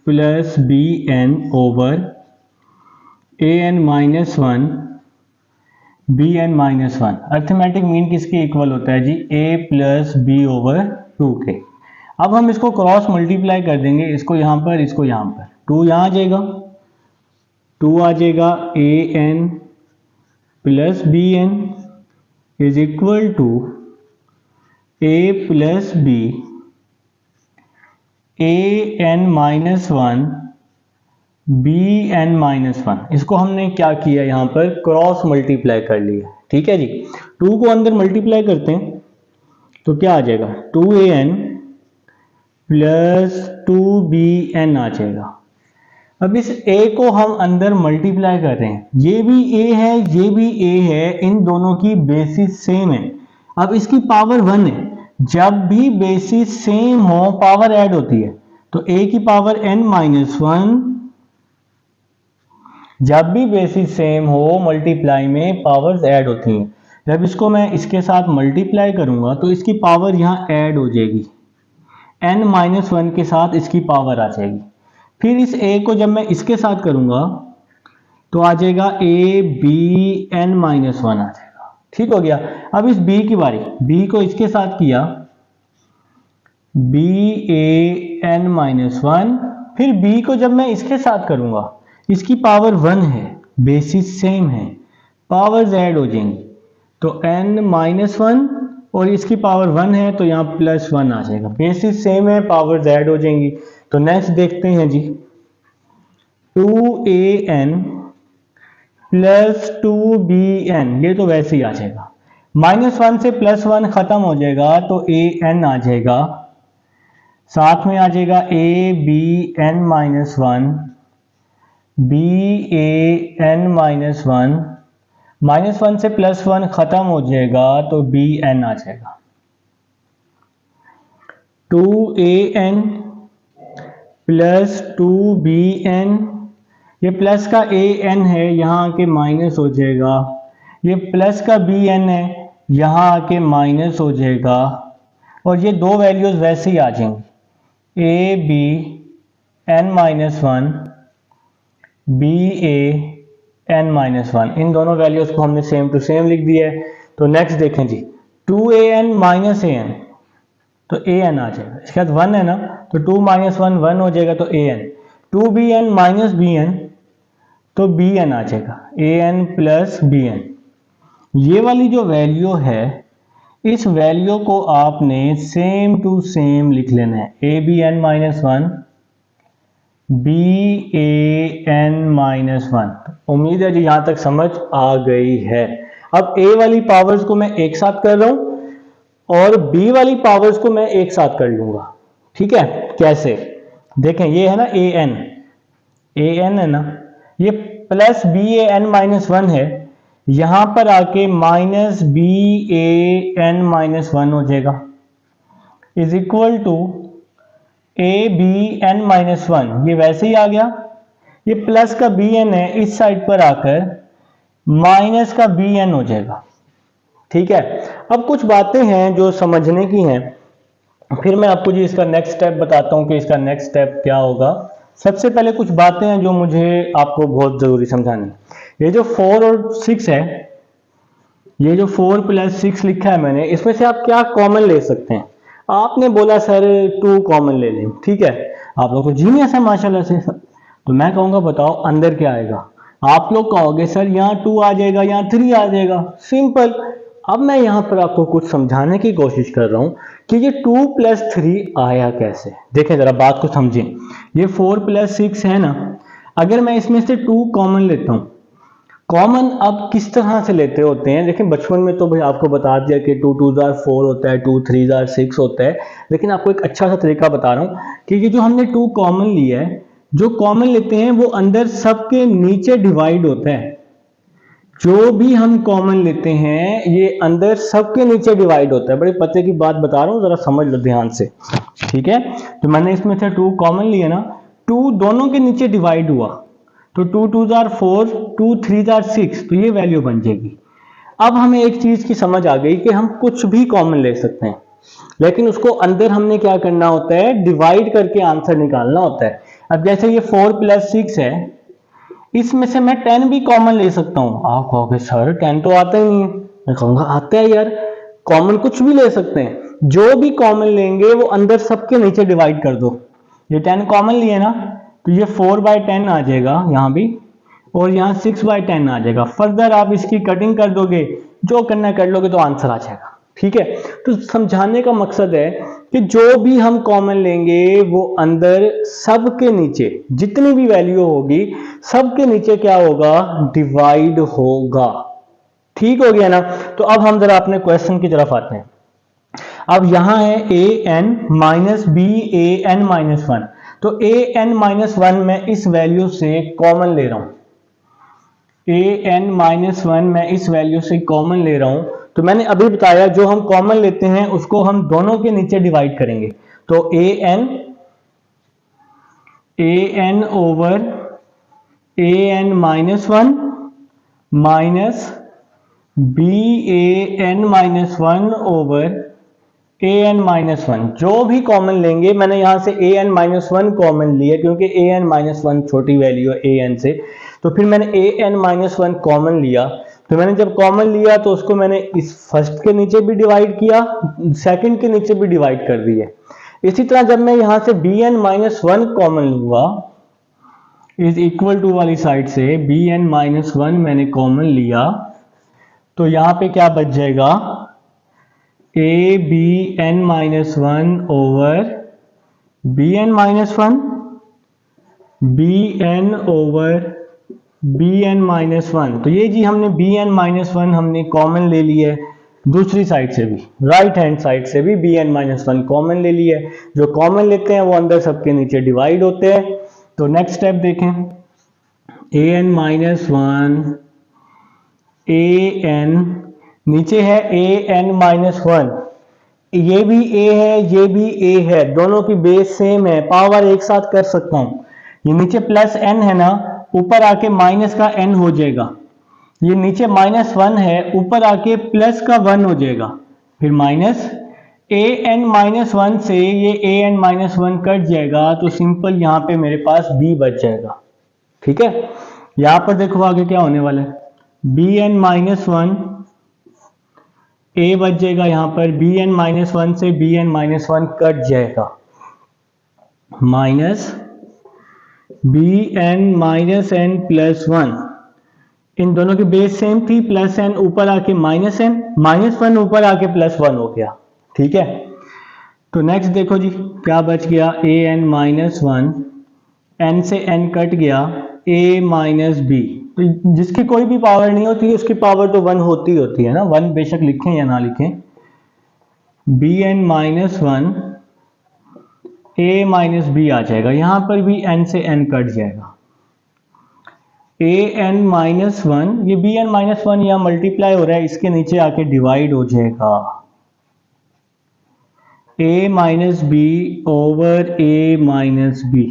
plus bn over an minus 1 bn minus 1। Arithmetic mean किसके इक्वल होता है जी a प्लस b ओवर 2 के। अब हम इसको क्रॉस मल्टीप्लाई कर देंगे, इसको यहाँ पर, इसको यहाँ पर, 2 यहाँ आ जाएगा, 2 आ जाएगा an plus bn is equal to a plus b an minus 1 bn minus 1। इसको हमने क्या किया यहाँ पर क्रॉस मल्टीप्लाई कर लिया, ठीक है जी। 2 को अंदर मल्टीप्लाई करते हैं तो क्या आ जाएगा 2an प्लस 2bn आ जाएगा। अब इस a को हम अंदर मल्टीप्लाई कर रहे हैं, ये भी a है ये भी a है, इन दोनों की बेसिस सेम है। अब इसकी पावर 1 है, जब भी बेसिस सेम हो पावर ऐड होती है। तो a की पावर n माइनस 1, जब भी बेसिस सेम हो मल्टीप्लाई में पावर्स ऐड होती हैं। जब इसको मैं इसके साथ मल्टीप्लाई करूंगा तो इसकी पावर यहाँ ऐड हो जाएगी, n माइनस 1 के साथ इसकी पावर आ जाएगी। फिर इस a को जब मैं इसके साथ करूंगा तो आ जाएगा a b n माइनस 1 आ जाएगा, ठीक हो गया। अब इस b की बारी, b को इसके साथ किया b a n माइनस 1, फिर b को जब मैं इसके साथ करूंगा, इसकी पावर 1 है, बेसिस सेम है, पावर्स ऐड हो जाएंगी। तो n माइनस 1 और इसकी पावर 1 है तो यहाँ प्लस 1 आ जाएगा, बेसिस सेम है, पावर्स ऐड हो जाएंगी। तो नेक्स्ट देखते हैं जी 2an प्लस 2bn, ये तो वैसे ही आ जाएगा। -1 से +1 खत्म हो जाएगा तो an आ जाएगा, साथ में आ जाएगा abn माइनस 1, ban माइनस 1, -1 से +1 खत्म हो जाएगा तो bn आ जाएगा। 2an प्लस 2bn, ये प्लस का an है यहाँ आके माइनस हो जाएगा, ये प्लस का bn है यहाँ आके माइनस हो जाएगा, और ये दो वैल्यूज वैसे ही आ जाएंगी, a b n minus 1 b a n minus 1, इन दोनों वैल्यूज को हमने सेम टू सेम लिख दिया है। तो नेक्स्ट देखें जी 2an माइनस an, तो an आ जाएगा। इसके बाद 1 है ना, तो 2 माइनस 1 1 हो जाएगा, तो an। 2bn माइनस bn, तो bn आ जाएगा, an प्लस bn। ये वाली जो वैल्यू है, इस वैल्यू को आपने सेम टू सेम लिख लेना है, abn माइनस 1 ban माइनस 1। उम्मीद है जी यहां तक समझ आ गई है। अब a वाली पावर्स को मैं एक साथ कर रहा हूं और b वाली पावर्स को मैं एक साथ कर लूंगा। ठीक है, कैसे देखें, ये है ना an है ना, ये प्लस ban माइनस 1 है, यहां पर आके माइनस ban माइनस 1 हो जाएगा, is equal to abn minus 1। ये वैसे ही आ गया, ये प्लस का bn है, इस साइड पर आकर माइनस का bn हो जाएगा। ठीक है, अब कुछ बातें हैं जो समझने की हैं, फिर मैं आपको जी इसका नेक्स्ट स्टेप बताता हूं कि इसका नेक्स्ट स्टेप क्या होगा। सबसे पहले कुछ बातें हैं जो मुझे आपको बहुत जरूरी समझानी। ये जो 4 और 6 है, ये जो 4 प्लस 6 लिखा है मैंने, इसमें से आप क्या कॉमन ले सकते हैं? आपने बोला सर 2 कॉमन ले लें। ठीक है, आप लोग तो जीनियस है माशाल्लाह से। तो मैं कहूंगा बताओ अंदर क्या आएगा? आप लोग कहोगे सर यहाँ 2 आ जाएगा, यहाँ 3 आ जाएगा, सिंपल। अब मैं यहाँ पर आपको कुछ समझाने की कोशिश कर रहा हूँ कि ये 2 प्लस 3 आया कैसे। देखें जरा बात को समझें, ये 4 प्लस 6 है ना, अगर मैं इसमें से 2 कॉमन लेता हूँ, कॉमन अब किस तरह से लेते होते हैं? देखिए बचपन में तो भाई आपको बता दिया कि 2 2 जार 4 होता है, 2 3 जार 6 होता है, लेकिन आपको एक अच्छा सा तरीका बता रहा हूँ कि ये जो हमने 2 कॉमन लिया है, जो कॉमन लेते हैं वो अंदर सबके नीचे डिवाइड होता है। जो भी हम कॉमन लेते हैं ये अंदर सबके नीचे डिवाइड होता है। बड़े पते की बात बता रहा हूँ, जरा समझ लो ध्यान से। ठीक है, तो मैंने इसमें से 2 कॉमन लिया ना, 2 दोनों के नीचे डिवाइड हुआ, तो 2 2 जार 4, 2 3 जार 6, तो ये वैल्यू बन जाएगी। अब हमें एक चीज की समझ आ गई कि हम कुछ भी कॉमन ले सकते हैं, लेकिन उसको अंदर हमने क्या करना होता है? डिवाइड करके आंसर निकालना होता है। अब जैसे ये 4 प्लस 6 है, इसमें से मैं 10 भी कॉमन ले सकता हूं। आप कहोगे सर 10 तो आता ही नहीं है। मैं कहूंगा आता है यार, कॉमन कुछ भी ले सकते हैं। जो भी कॉमन लेंगे वो अंदर सबके नीचे डिवाइड कर दो। ये 10 कॉमन लिए ना, तो ये 4/10 आ जाएगा यहाँ भी, और यहाँ 6/10 आ जाएगा। फर्दर आप इसकी कटिंग कर दोगे, जो करना कर लोगे, तो आंसर आ जाएगा। ठीक है, तो समझाने का मकसद है कि जो भी हम कॉमन लेंगे वो अंदर सबके नीचे जितनी भी वैल्यू होगी सबके नीचे क्या होगा? डिवाइड होगा। ठीक हो गया ना? तो अब हम जरा अपने क्वेश्चन की तरफ आते हैं। अब यहां है an minus B A N minus 1, तो an माइनस 1 मैं इस वैल्यू से कॉमन ले रहा हूं। an माइनस 1 मैं इस वैल्यू से कॉमन ले रहा हूं। तो मैंने अभी बताया जो हम कॉमन लेते हैं उसको हम दोनों के नीचे डिवाइड करेंगे। तो an over an minus 1 minus ban minus 1 over an minus 1। जो भी कॉमन लेंगे, मैंने यहां से an माइनस 1 कॉमन लिया क्योंकि an माइनस 1 छोटी वैल्यू है an से, तो फिर मैंने an माइनस 1 कॉमन लिया। तो मैंने जब कॉमन लिया तो उसको मैंने इस फर्स्ट के नीचे भी डिवाइड किया, सेकंड के नीचे भी डिवाइड कर दिए। इसी तरह जब मैं यहां से bn माइनस 1 कॉमन लूंगा, इज इक्वल टू वाली साइड से bn माइनस 1 मैंने कॉमन लिया, तो यहां पे क्या बच जाएगा? abn minus 1 over bn minus 1, bn over bn minus 1। तो ये जी हमने bn माइनस 1 हमने कॉमन ले लिया है। दूसरी साइड से भी, राइट हैंड साइड से भी bn माइनस 1 कॉमन ले लिया है। जो कॉमन लेते हैं वो अंदर सबके नीचे डिवाइड होते हैं। तो नेक्स्ट स्टेप देखें, an माइनस 1 an, नीचे है an माइनस 1, ये भी a है, ये भी a है, दोनों की बेस सेम है, पावर एक साथ कर सकता हूं। ये नीचे प्लस n है ना, ऊपर आके माइनस का n हो जाएगा। ये नीचे माइनस 1 है, ऊपर आके प्लस का 1 हो जाएगा, फिर माइनस an माइनस 1 से ये an माइनस 1 कट जाएगा, तो सिंपल यहां पे मेरे पास b बच जाएगा। ठीक है, यहां पर देखो आगे क्या होने वाला है, bn माइनस 1 ए बच जाएगा यहाँ पर, बी एन माइनस वन से B N minus one cut जाएगा, minus B N minus N plus one, इन दोनों की बेस सेम थी, प्लस एन ऊपर आके माइनस एन, माइनस वन ऊपर आके प्लस वन हो गया। ठीक है, तो नेक्स्ट देखो जी क्या बच गया, ए एन माइनस वन, एन से एन कट गया, ए माइनस बी, तो जिसकी कोई भी पावर नहीं होती उसकी पावर तो वन होती होती है ना, वन बेशक लिखें या ना लिखें, बी एन माइनस वन, ए माइनस बी आ जाएगा, यहां पर भी एन से एन कट जाएगा, ए एन माइनस वन, ये बी एन माइनस वन यहाँ मल्टीप्लाई हो रहा है, इसके नीचे आके डिवाइड हो जाएगा, ए माइनस बी ओवर ए माइनस बी,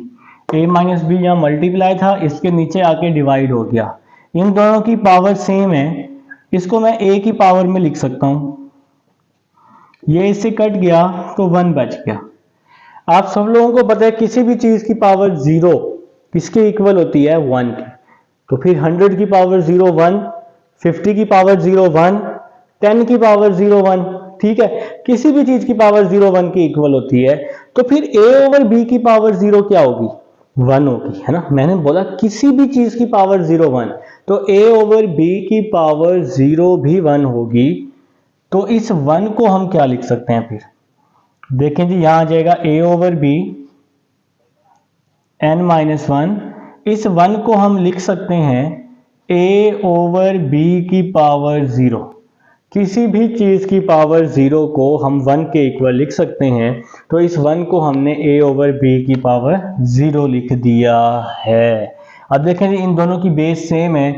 ए माइनस बी यहाँ मल्टीप्लाई था, इसके नीचे आके डिवाइड हो गया, इन दोनों की पावर सेम है, इसको मैं ए की पावर में लिख सकता हूं, ये इससे कट गया तो वन बच गया। आप सब लोगों को पता है किसी भी चीज की पावर जीरो किसके इक्वल होती है, वन की, तो फिर 100 की पावर जीरो वन, 50 की पावर जीरो वन, 10 की पावर जीरो वन, ठीक है, किसी भी चीज की पावर जीरो वन की इक्वल होती है, तो फिर ए ओवर बी की पावर जीरो क्या होगी, वन होगी, है ना, मैंने बोला किसी भी चीज की पावर जीरो वन, तो ए ओवर बी की पावर जीरो भी वन होगी, तो इस वन को हम क्या लिख सकते हैं फिर, देखें जी यहां आ जाएगा A over B N minus one, इस वन को हम लिख सकते हैं ए ओवर बी की पावर जीरो, किसी भी चीज की पावर जीरो को हम वन के इक्वल लिख सकते हैं, तो इस वन को हमने ए ओवर बी की पावर जीरो लिख दिया है। अब देखें जी इन दोनों की बेस सेम है,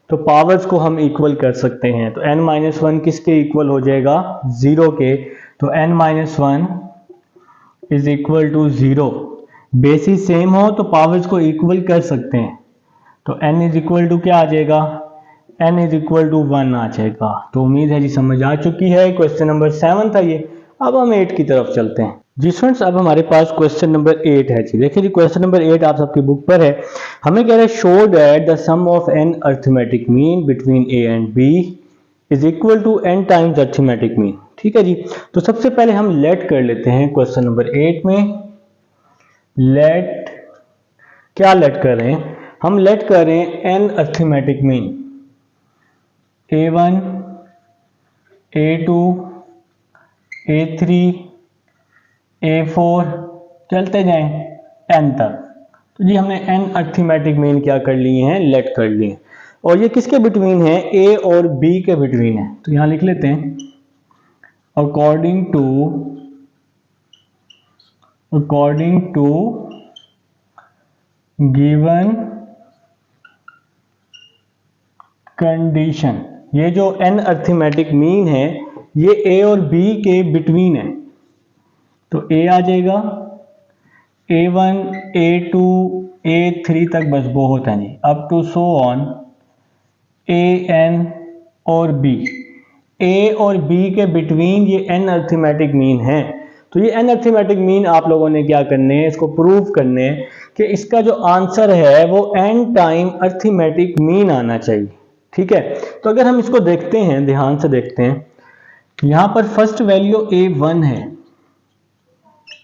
तो पावर्स को हम इक्वल कर सकते हैं, तो n माइनस वन किसके इक्वल हो जाएगा, जीरो के, तो n minus one is equal to zero, basis same हो तो पावर्स को इक्वल कर सकते हैं, तो n इज इक्वल टू क्या आ जाएगा, n is equal to one आ जाएगा। तो उम्मीद है जी समझ आ चुकी है, क्वेश्चन नंबर 7 था ये। अब हम 8 की तरफ चलते हैं जी स्टूडेंट्स, अब हमारे पास क्वेश्चन नंबर 8 है जी। देखिए जी क्वेश्चन नंबर 8 आप सबकी बुक पर है, हमें कह रहे हैं show that the sum of an arithmetic mean between A and b is equal to n times arithmetic mean. ठीक है जी, तो सबसे पहले हम लेट कर लेते हैं क्वेश्चन नंबर 8 में, लेट क्या लेट कर रहे हैं, हम लेट कर रहे हैं n arithmetic mean a1 a2 a3 a4 चलते जाएं n तक, तो जी हमने n अरिथमेटिक मीन क्या कर लिए हैं, लेट कर लिए, और ये किसके बिटवीन है, a और b के बिटवीन है, तो यहां लिख लेते हैं अकॉर्डिंग टू गिवन कंडीशन, ये जो n अरिथमेटिक मीन है ये a और b के बिटवीन है, तो a आ जाएगा, a1 a2 a3 तक बस बहुत है जी, up to so on an और b, a और b के बिटवीन ये n अरिथमेटिक मीन है। तो ये n अरिथमेटिक मीन आप लोगों ने क्या करने हैं, इसको प्रूव करने हैं कि इसका जो आंसर है वो n टाइम अरिथमेटिक मीन आना चाहिए। ठीक है, तो अगर हम इसको देखते हैं, ध्यान से देखते हैं, यहां पर फर्स्ट वैल्यू a1 है,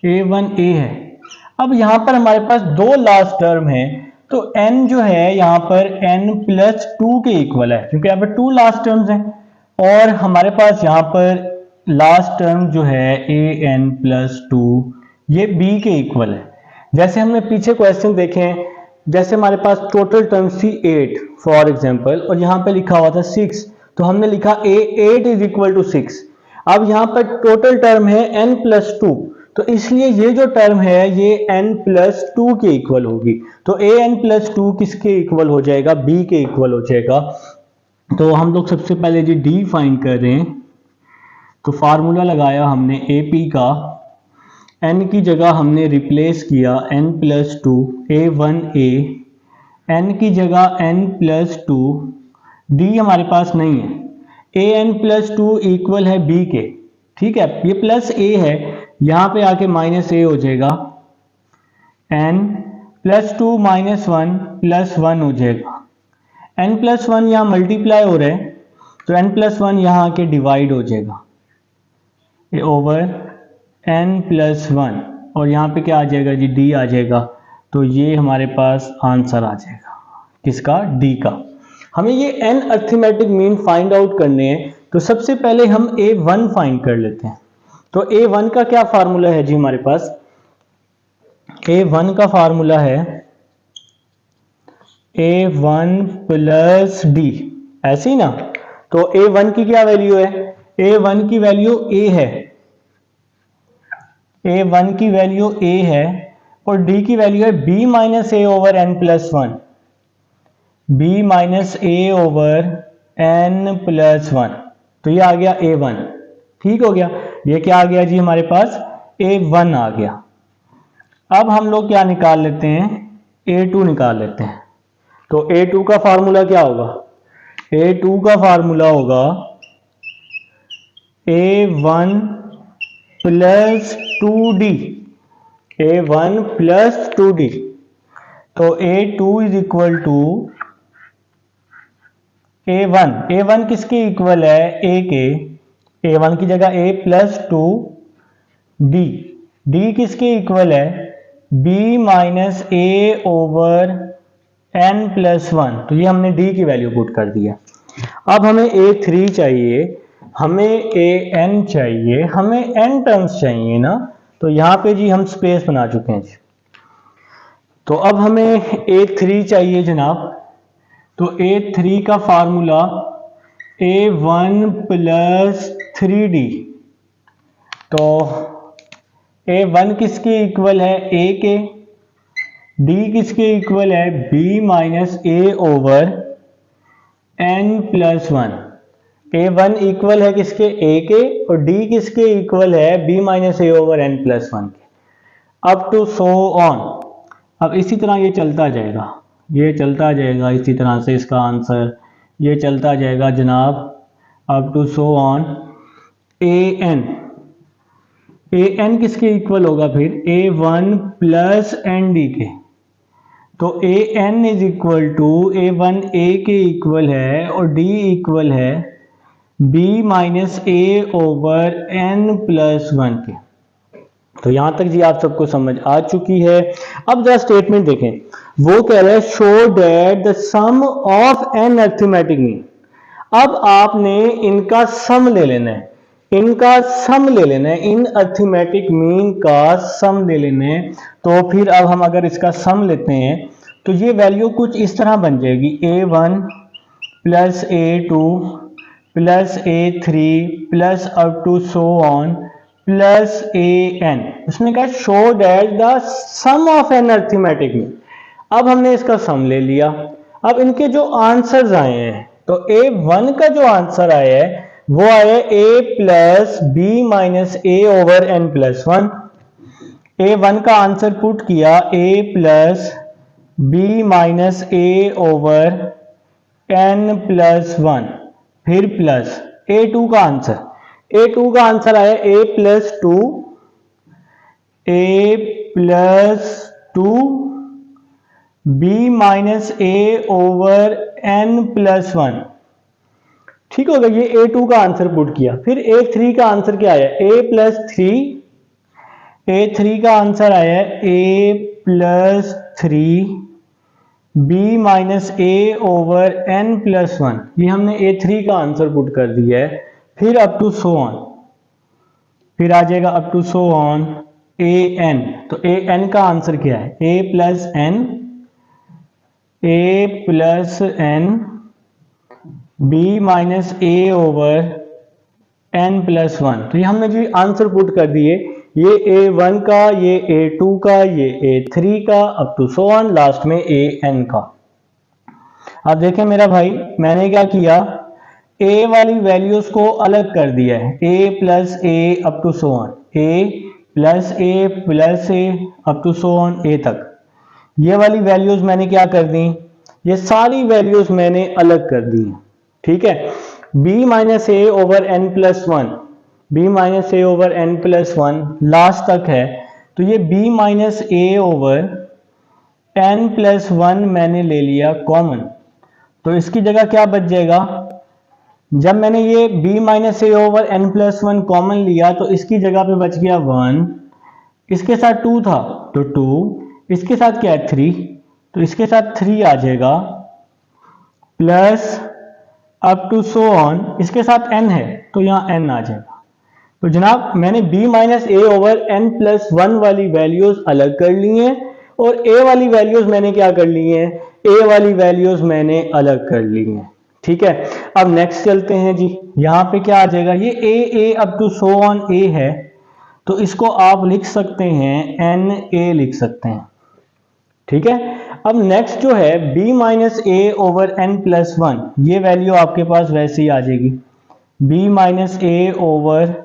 a1 a है, अब यहां पर हमारे पास दो लास्ट टर्म है, तो n जो है यहां पर n प्लस टू के इक्वल है, क्योंकि यहां पर टू लास्ट टर्म्स हैं, और हमारे पास यहां पर लास्ट टर्म जो है an प्लस टू ये b के इक्वल है। जैसे हमने पीछे क्वेश्चन देखे हैं, जैसे हमारे पास टोटल टर्म्स थी 8 फॉर एग्जांपल, और यहाँ पे लिखा हुआ था 6, तो हमने लिखा a8 इज इक्वल टू 6। अब यहाँ पर टोटल टर्म है n प्लस टू, तो इसलिए ये जो टर्म है ये n प्लस टू के इक्वल होगी, तो an प्लस टू किसके इक्वल हो जाएगा, b के इक्वल हो जाएगा। तो हम लोग सबसे पहले जी d फाइंड कर रहे हैं, तो फार्मूला लगाया हमने ap का, n की जगह हमने रिप्लेस किया n plus two a1a, n की जगह n प्लस टू, d हमारे पास नहीं है, an प्लस टू इक्वल है b के, ठीक है, ये प्लस a है, यहाँ पे आके माइनस a हो जाएगा, n plus two minus one plus one हो जाएगा, n प्लस वन यहाँ मल्टीप्लाई हो रहा है, तो n प्लस वन यहाँ आके डिवाइड हो जाएगा, ए ओवर n प्लस 1 और यहाँ पे क्या आ जाएगा जी, d आ जाएगा। तो ये हमारे पास आंसर आ जाएगा किसका, d का। हमें ये n arithmetic mean find out करने हैं, तो सबसे पहले हम a1 फाइंड कर लेते हैं। तो a1 का क्या फार्मूला है जी हमारे पास, a1 का फार्मूला है a1 प्लस d, ऐसे ही ना। तो a1 की क्या वैल्यू है, a1 की वैल्यू a है, a1 की वैल्यू a है और d की वैल्यू है b minus a over n plus 1, b minus a over n plus 1। तो ये आ गया a1, ठीक हो गया। ये क्या आ गया जी हमारे पास, a1 आ गया। अब हम लोग क्या निकाल लेते हैं, a2 निकाल लेते हैं। तो a2 का फार्मूला क्या होगा, a2 का फार्मूला होगा a1 plus 2d, a1 plus 2d। तो a2 is equal to a1 किसके इक्वल है, a के, a1 की जगह a प्लस 2d, d किसके इक्वल है, b minus a over n plus 1। तो ये हमने d की वैल्यू पुट कर दिया। अब हमें a3 चाहिए, हमें an चाहिए, हमें n टर्म्स चाहिए ना। तो यहाँ पे जी हम स्पेस बना चुके हैं जी। तो अब हमें a3 चाहिए जनाब। तो a3 का फार्मूला a1 प्लस 3d। तो a1 किसके इक्वल है, a के, d किसके इक्वल है, b minus a over n plus 1। a1 equal है किसके, a के, और d किसके इक्वल है, b minus a over n plus 1 के। Up to so on. अब इसी तरह ये चलता जाएगा, ये चलता जाएगा इसी तरह से इसका आंसर, ये चलता जाएगा जनाब up to so on. an किसके इक्वल होगा फिर, a1 प्लस nd के। तो an is equal to a1 a के इक्वल है और d इक्वल है b minus a over n plus 1 के। तो यहां तक जी आप सबको समझ आ चुकी है। अब जरा स्टेटमेंट देखें, वो कह रहा है show that the sum of an arithmetic mean. अब आपने इनका सम ले लेना है, इनका सम ले लेना है, इन अरिथमेटिक मीन का सम ले लेना है। तो फिर अब हम अगर इसका सम लेते हैं तो ये वैल्यू कुछ इस तरह बन जाएगी, a1 plus a2 plus a3 plus up to so on plus an। उसने कहा show that the sum of an arithmetic mean. अब हमने इसका सम ले लिया। अब इनके जो आंसर्स आए हैं, तो a1 का जो आंसर आया है वो आया a plus b minus a over n plus 1। a1 का आंसर पुट किया a plus b minus a over n plus 1, फिर प्लस a2 का आंसर, a2 का आंसर आया a plus 2 b minus a over n plus 1। ठीक होगा, ये a2 का आंसर पुट किया। फिर a3 का आंसर क्या आया, a प्लस 3, a3 का आंसर आया a plus 3 b minus a over n plus 1। ये हमने a3 का आंसर पुट कर दिया है। फिर अप टू सो ऑन, फिर आ जाएगा up to so on an। तो an का आंसर क्या है, a plus n b minus a over n plus 1। तो ये हमने जी आंसर पुट कर दिए, ये a1 का, ये a2 का, ये a3 का, up to so on last में an का। अब देखें मेरा भाई, मैंने क्या किया, a वाली वैल्यूज को अलग कर दिया है, a plus a up to so on, a plus a up to so on a तक। ये वाली वैल्यूज मैंने क्या कर दी, ये सारी वैल्यूज मैंने अलग कर दी। ठीक है, b minus a over n plus 1, b minus a over n plus 1 last तक है। तो ये b minus a over n plus 1 मैंने ले लिया कॉमन। तो इसकी जगह क्या बच जाएगा, जब मैंने ये b minus a over n plus one common लिया तो इसकी जगह पे बच गया 1, इसके साथ 2 था तो 2, इसके साथ क्या है 3, तो इसके साथ 3 आ जाएगा, plus up to so on, इसके साथ n है तो यहाँ n आ जाएगा। तो जनाब मैंने b minus a over n plus one वाली वैल्यूज अलग कर ली हैं और a वाली वैल्यूज मैंने क्या कर ली हैं, a वाली वैल्यूज मैंने अलग कर ली हैं। ठीक है, अब नेक्स्ट चलते हैं जी। यहाँ पे क्या आ जाएगा, ये a up to so on a है तो इसको आप लिख सकते हैं NA लिख सकते हैं। ठीक है, अब नेक्स्ट जो है b minus a over n plus one, ये वैल्यू आपके पास वैसे ही आ जाएगी, b minus a over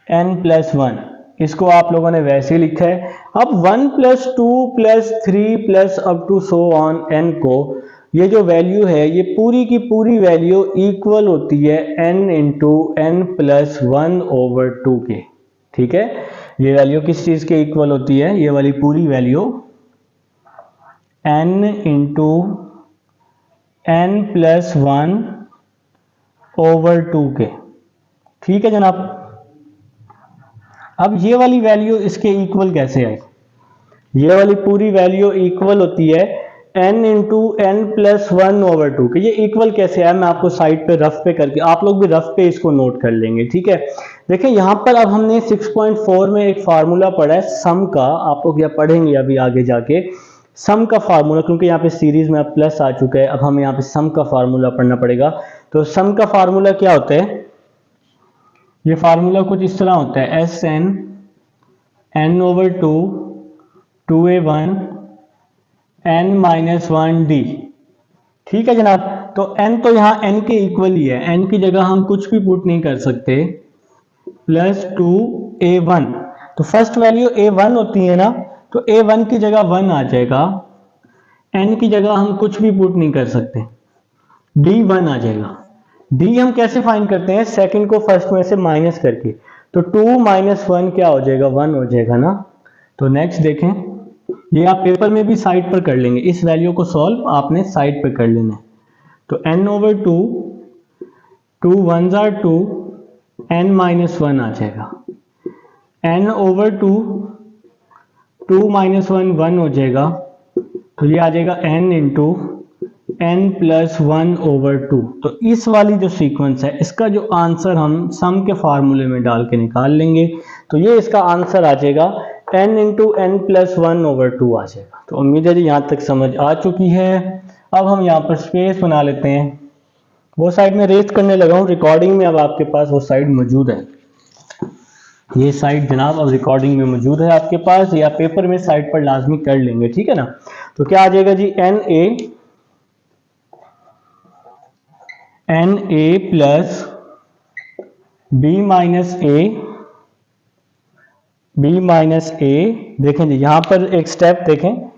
n plus one, इसको आप लोगों ने वैसे ही लिखा है। अब 1 plus 2 plus 3 plus up to so on n को, ये जो वैल्यू है ये पूरी की पूरी वैल्यू इक्वल होती है n into n plus one over 2 के। ठीक है, ये वैल्यू किस चीज के इक्वल होती है, ये वाली पूरी value n into n plus one over 2 के। ठीक है जनाब, अब ये वाली वैल्यू इसके इक्वल कैसे आई, ये वाली पूरी वैल्यू इक्वल होती है n into n plus one over 2 के। ये इक्वल कैसे आया मैं आपको साइड पे रफ पे करके, आप लोग भी रफ पे इसको नोट कर लेंगे। ठीक है, देखिए यहाँ पर अब हमने 6.4 में एक फार्मूला पढ़ा है सम का, आप लोग यह पढ़ेंगे अभी आगे जाके सम का फार्मूला, क्योंकि यहाँ पे सीरीज में अब प्लस आ चुका है, अब हमें यहाँ पे सम का फार्मूला पढ़ना पड़ेगा। तो सम का फार्मूला क्या होता है, ये फार्मूला कुछ इस तरह होता है, s n n over 2a1 n minus one d. ठीक है जनाब, तो n तो यहाँ n के इक्वल ही है, n की जगह हम कुछ भी पुट नहीं कर सकते, प्लस 2a1, तो फर्स्ट वैल्यू a1 होती है ना, तो a1 की जगह 1 आ जाएगा, n की जगह हम कुछ भी पुट नहीं कर सकते, d1 आ जाएगा। d हम कैसे फाइंड करते हैं, सेकंड को फर्स्ट में से माइनस करके, तो 2 माइनस 1 क्या हो जाएगा, 1 हो जाएगा ना। तो नेक्स्ट देखें, ये आप पेपर में भी साइड पर कर लेंगे, इस वैल्यू को सॉल्व आपने साइड पर कर लेना है। तो n over 2, 2 1 jar 2, n minus 1 आ जाएगा, n ओवर 2, 2 माइनस 1 1 हो जाएगा, तो ये आ जाएगा n into n plus one over 2। तो इस वाली जो सीक्वेंस है इसका जो आंसर हम सम के फार्मूले में डाल के निकाल लेंगे, तो ये इसका आंसर आ जाएगा n into n plus one over 2 आ जाएगा। तो उम्मीद है जी यहाँ तक समझ आ चुकी है। अब हम यहाँ पर स्पेस बना लेते हैं, वो साइड में रेस्ट करने लगा हूँ, रिकॉर्डिंग में अब आपके पास वो साइड मौजूद है, ये साइड जनाब अब रिकॉर्डिंग में मौजूद है आपके पास, या पेपर में साइड पर लाजमी कर लेंगे। ठीक है ना, तो क्या आ जाएगा जी, n a plus b minus a, देखें जी यहाँ पर एक स्टेप देखें,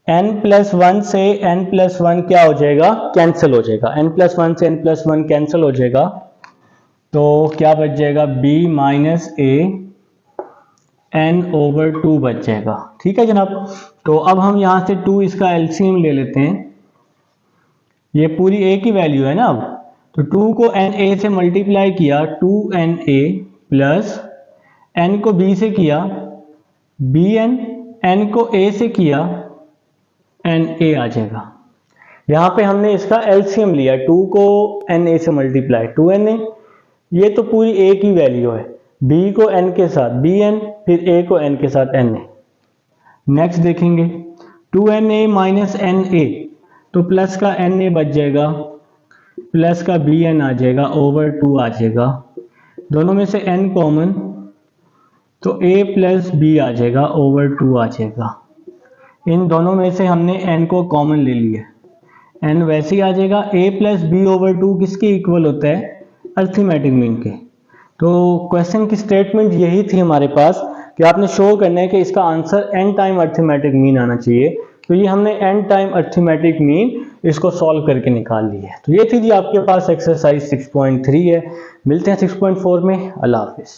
n प्लस वन से n प्लस वन क्या हो जाएगा, कैंसिल हो जाएगा, n प्लस वन से n प्लस वन कैंसिल हो जाएगा, तो क्या बच जाएगा, b minus a n over 2 बच जाएगा। ठीक है जनाब, तो अब हम यहाँ से 2 इसका एलसीएम ले लेते हैं, ये पूरी a की वैल्यू है ना, अब तो 2 को na से मल्टीप्लाई किया, 2na प्लस n को b से किया bn, n को a से किया na आ जाएगा। यहाँ पे हमने इसका एलसीएम लिया, 2 को na से मल्टीप्लाई 2na, ये तो पूरी a की वैल्यू है, b को n के साथ bn, फिर a को n के साथ na। नेक्स्ट देखेंगे 2na माइनस na, तो प्लस का na बच जाएगा, प्लस का bn आ जाएगा, ओवर 2 आ जाएगा, दोनों में से n कॉमन, तो a प्लस b आ जाएगा, ओवर 2 आ जाएगा। इन दोनों में से हमने n को कॉमन ले लिया, n वैसे ही आ जाएगा। a प्लस बी ओवर 2 किसके इक्वल होता है, अर्थमेटिक मीन के। तो क्वेश्चन की स्टेटमेंट यही थी हमारे पास कि आपने शो करना है कि इसका answer n time arithmetic mean आना चाहिए, तो ये हमने n टाइम अर्थमेटिक मीन इसको सॉल्व करके निकाल ली है। तो ये थी जी आपके पास एक्सरसाइज 6.3 है। मिलते हैं 6.4 में। अल्लाह हाफिज़।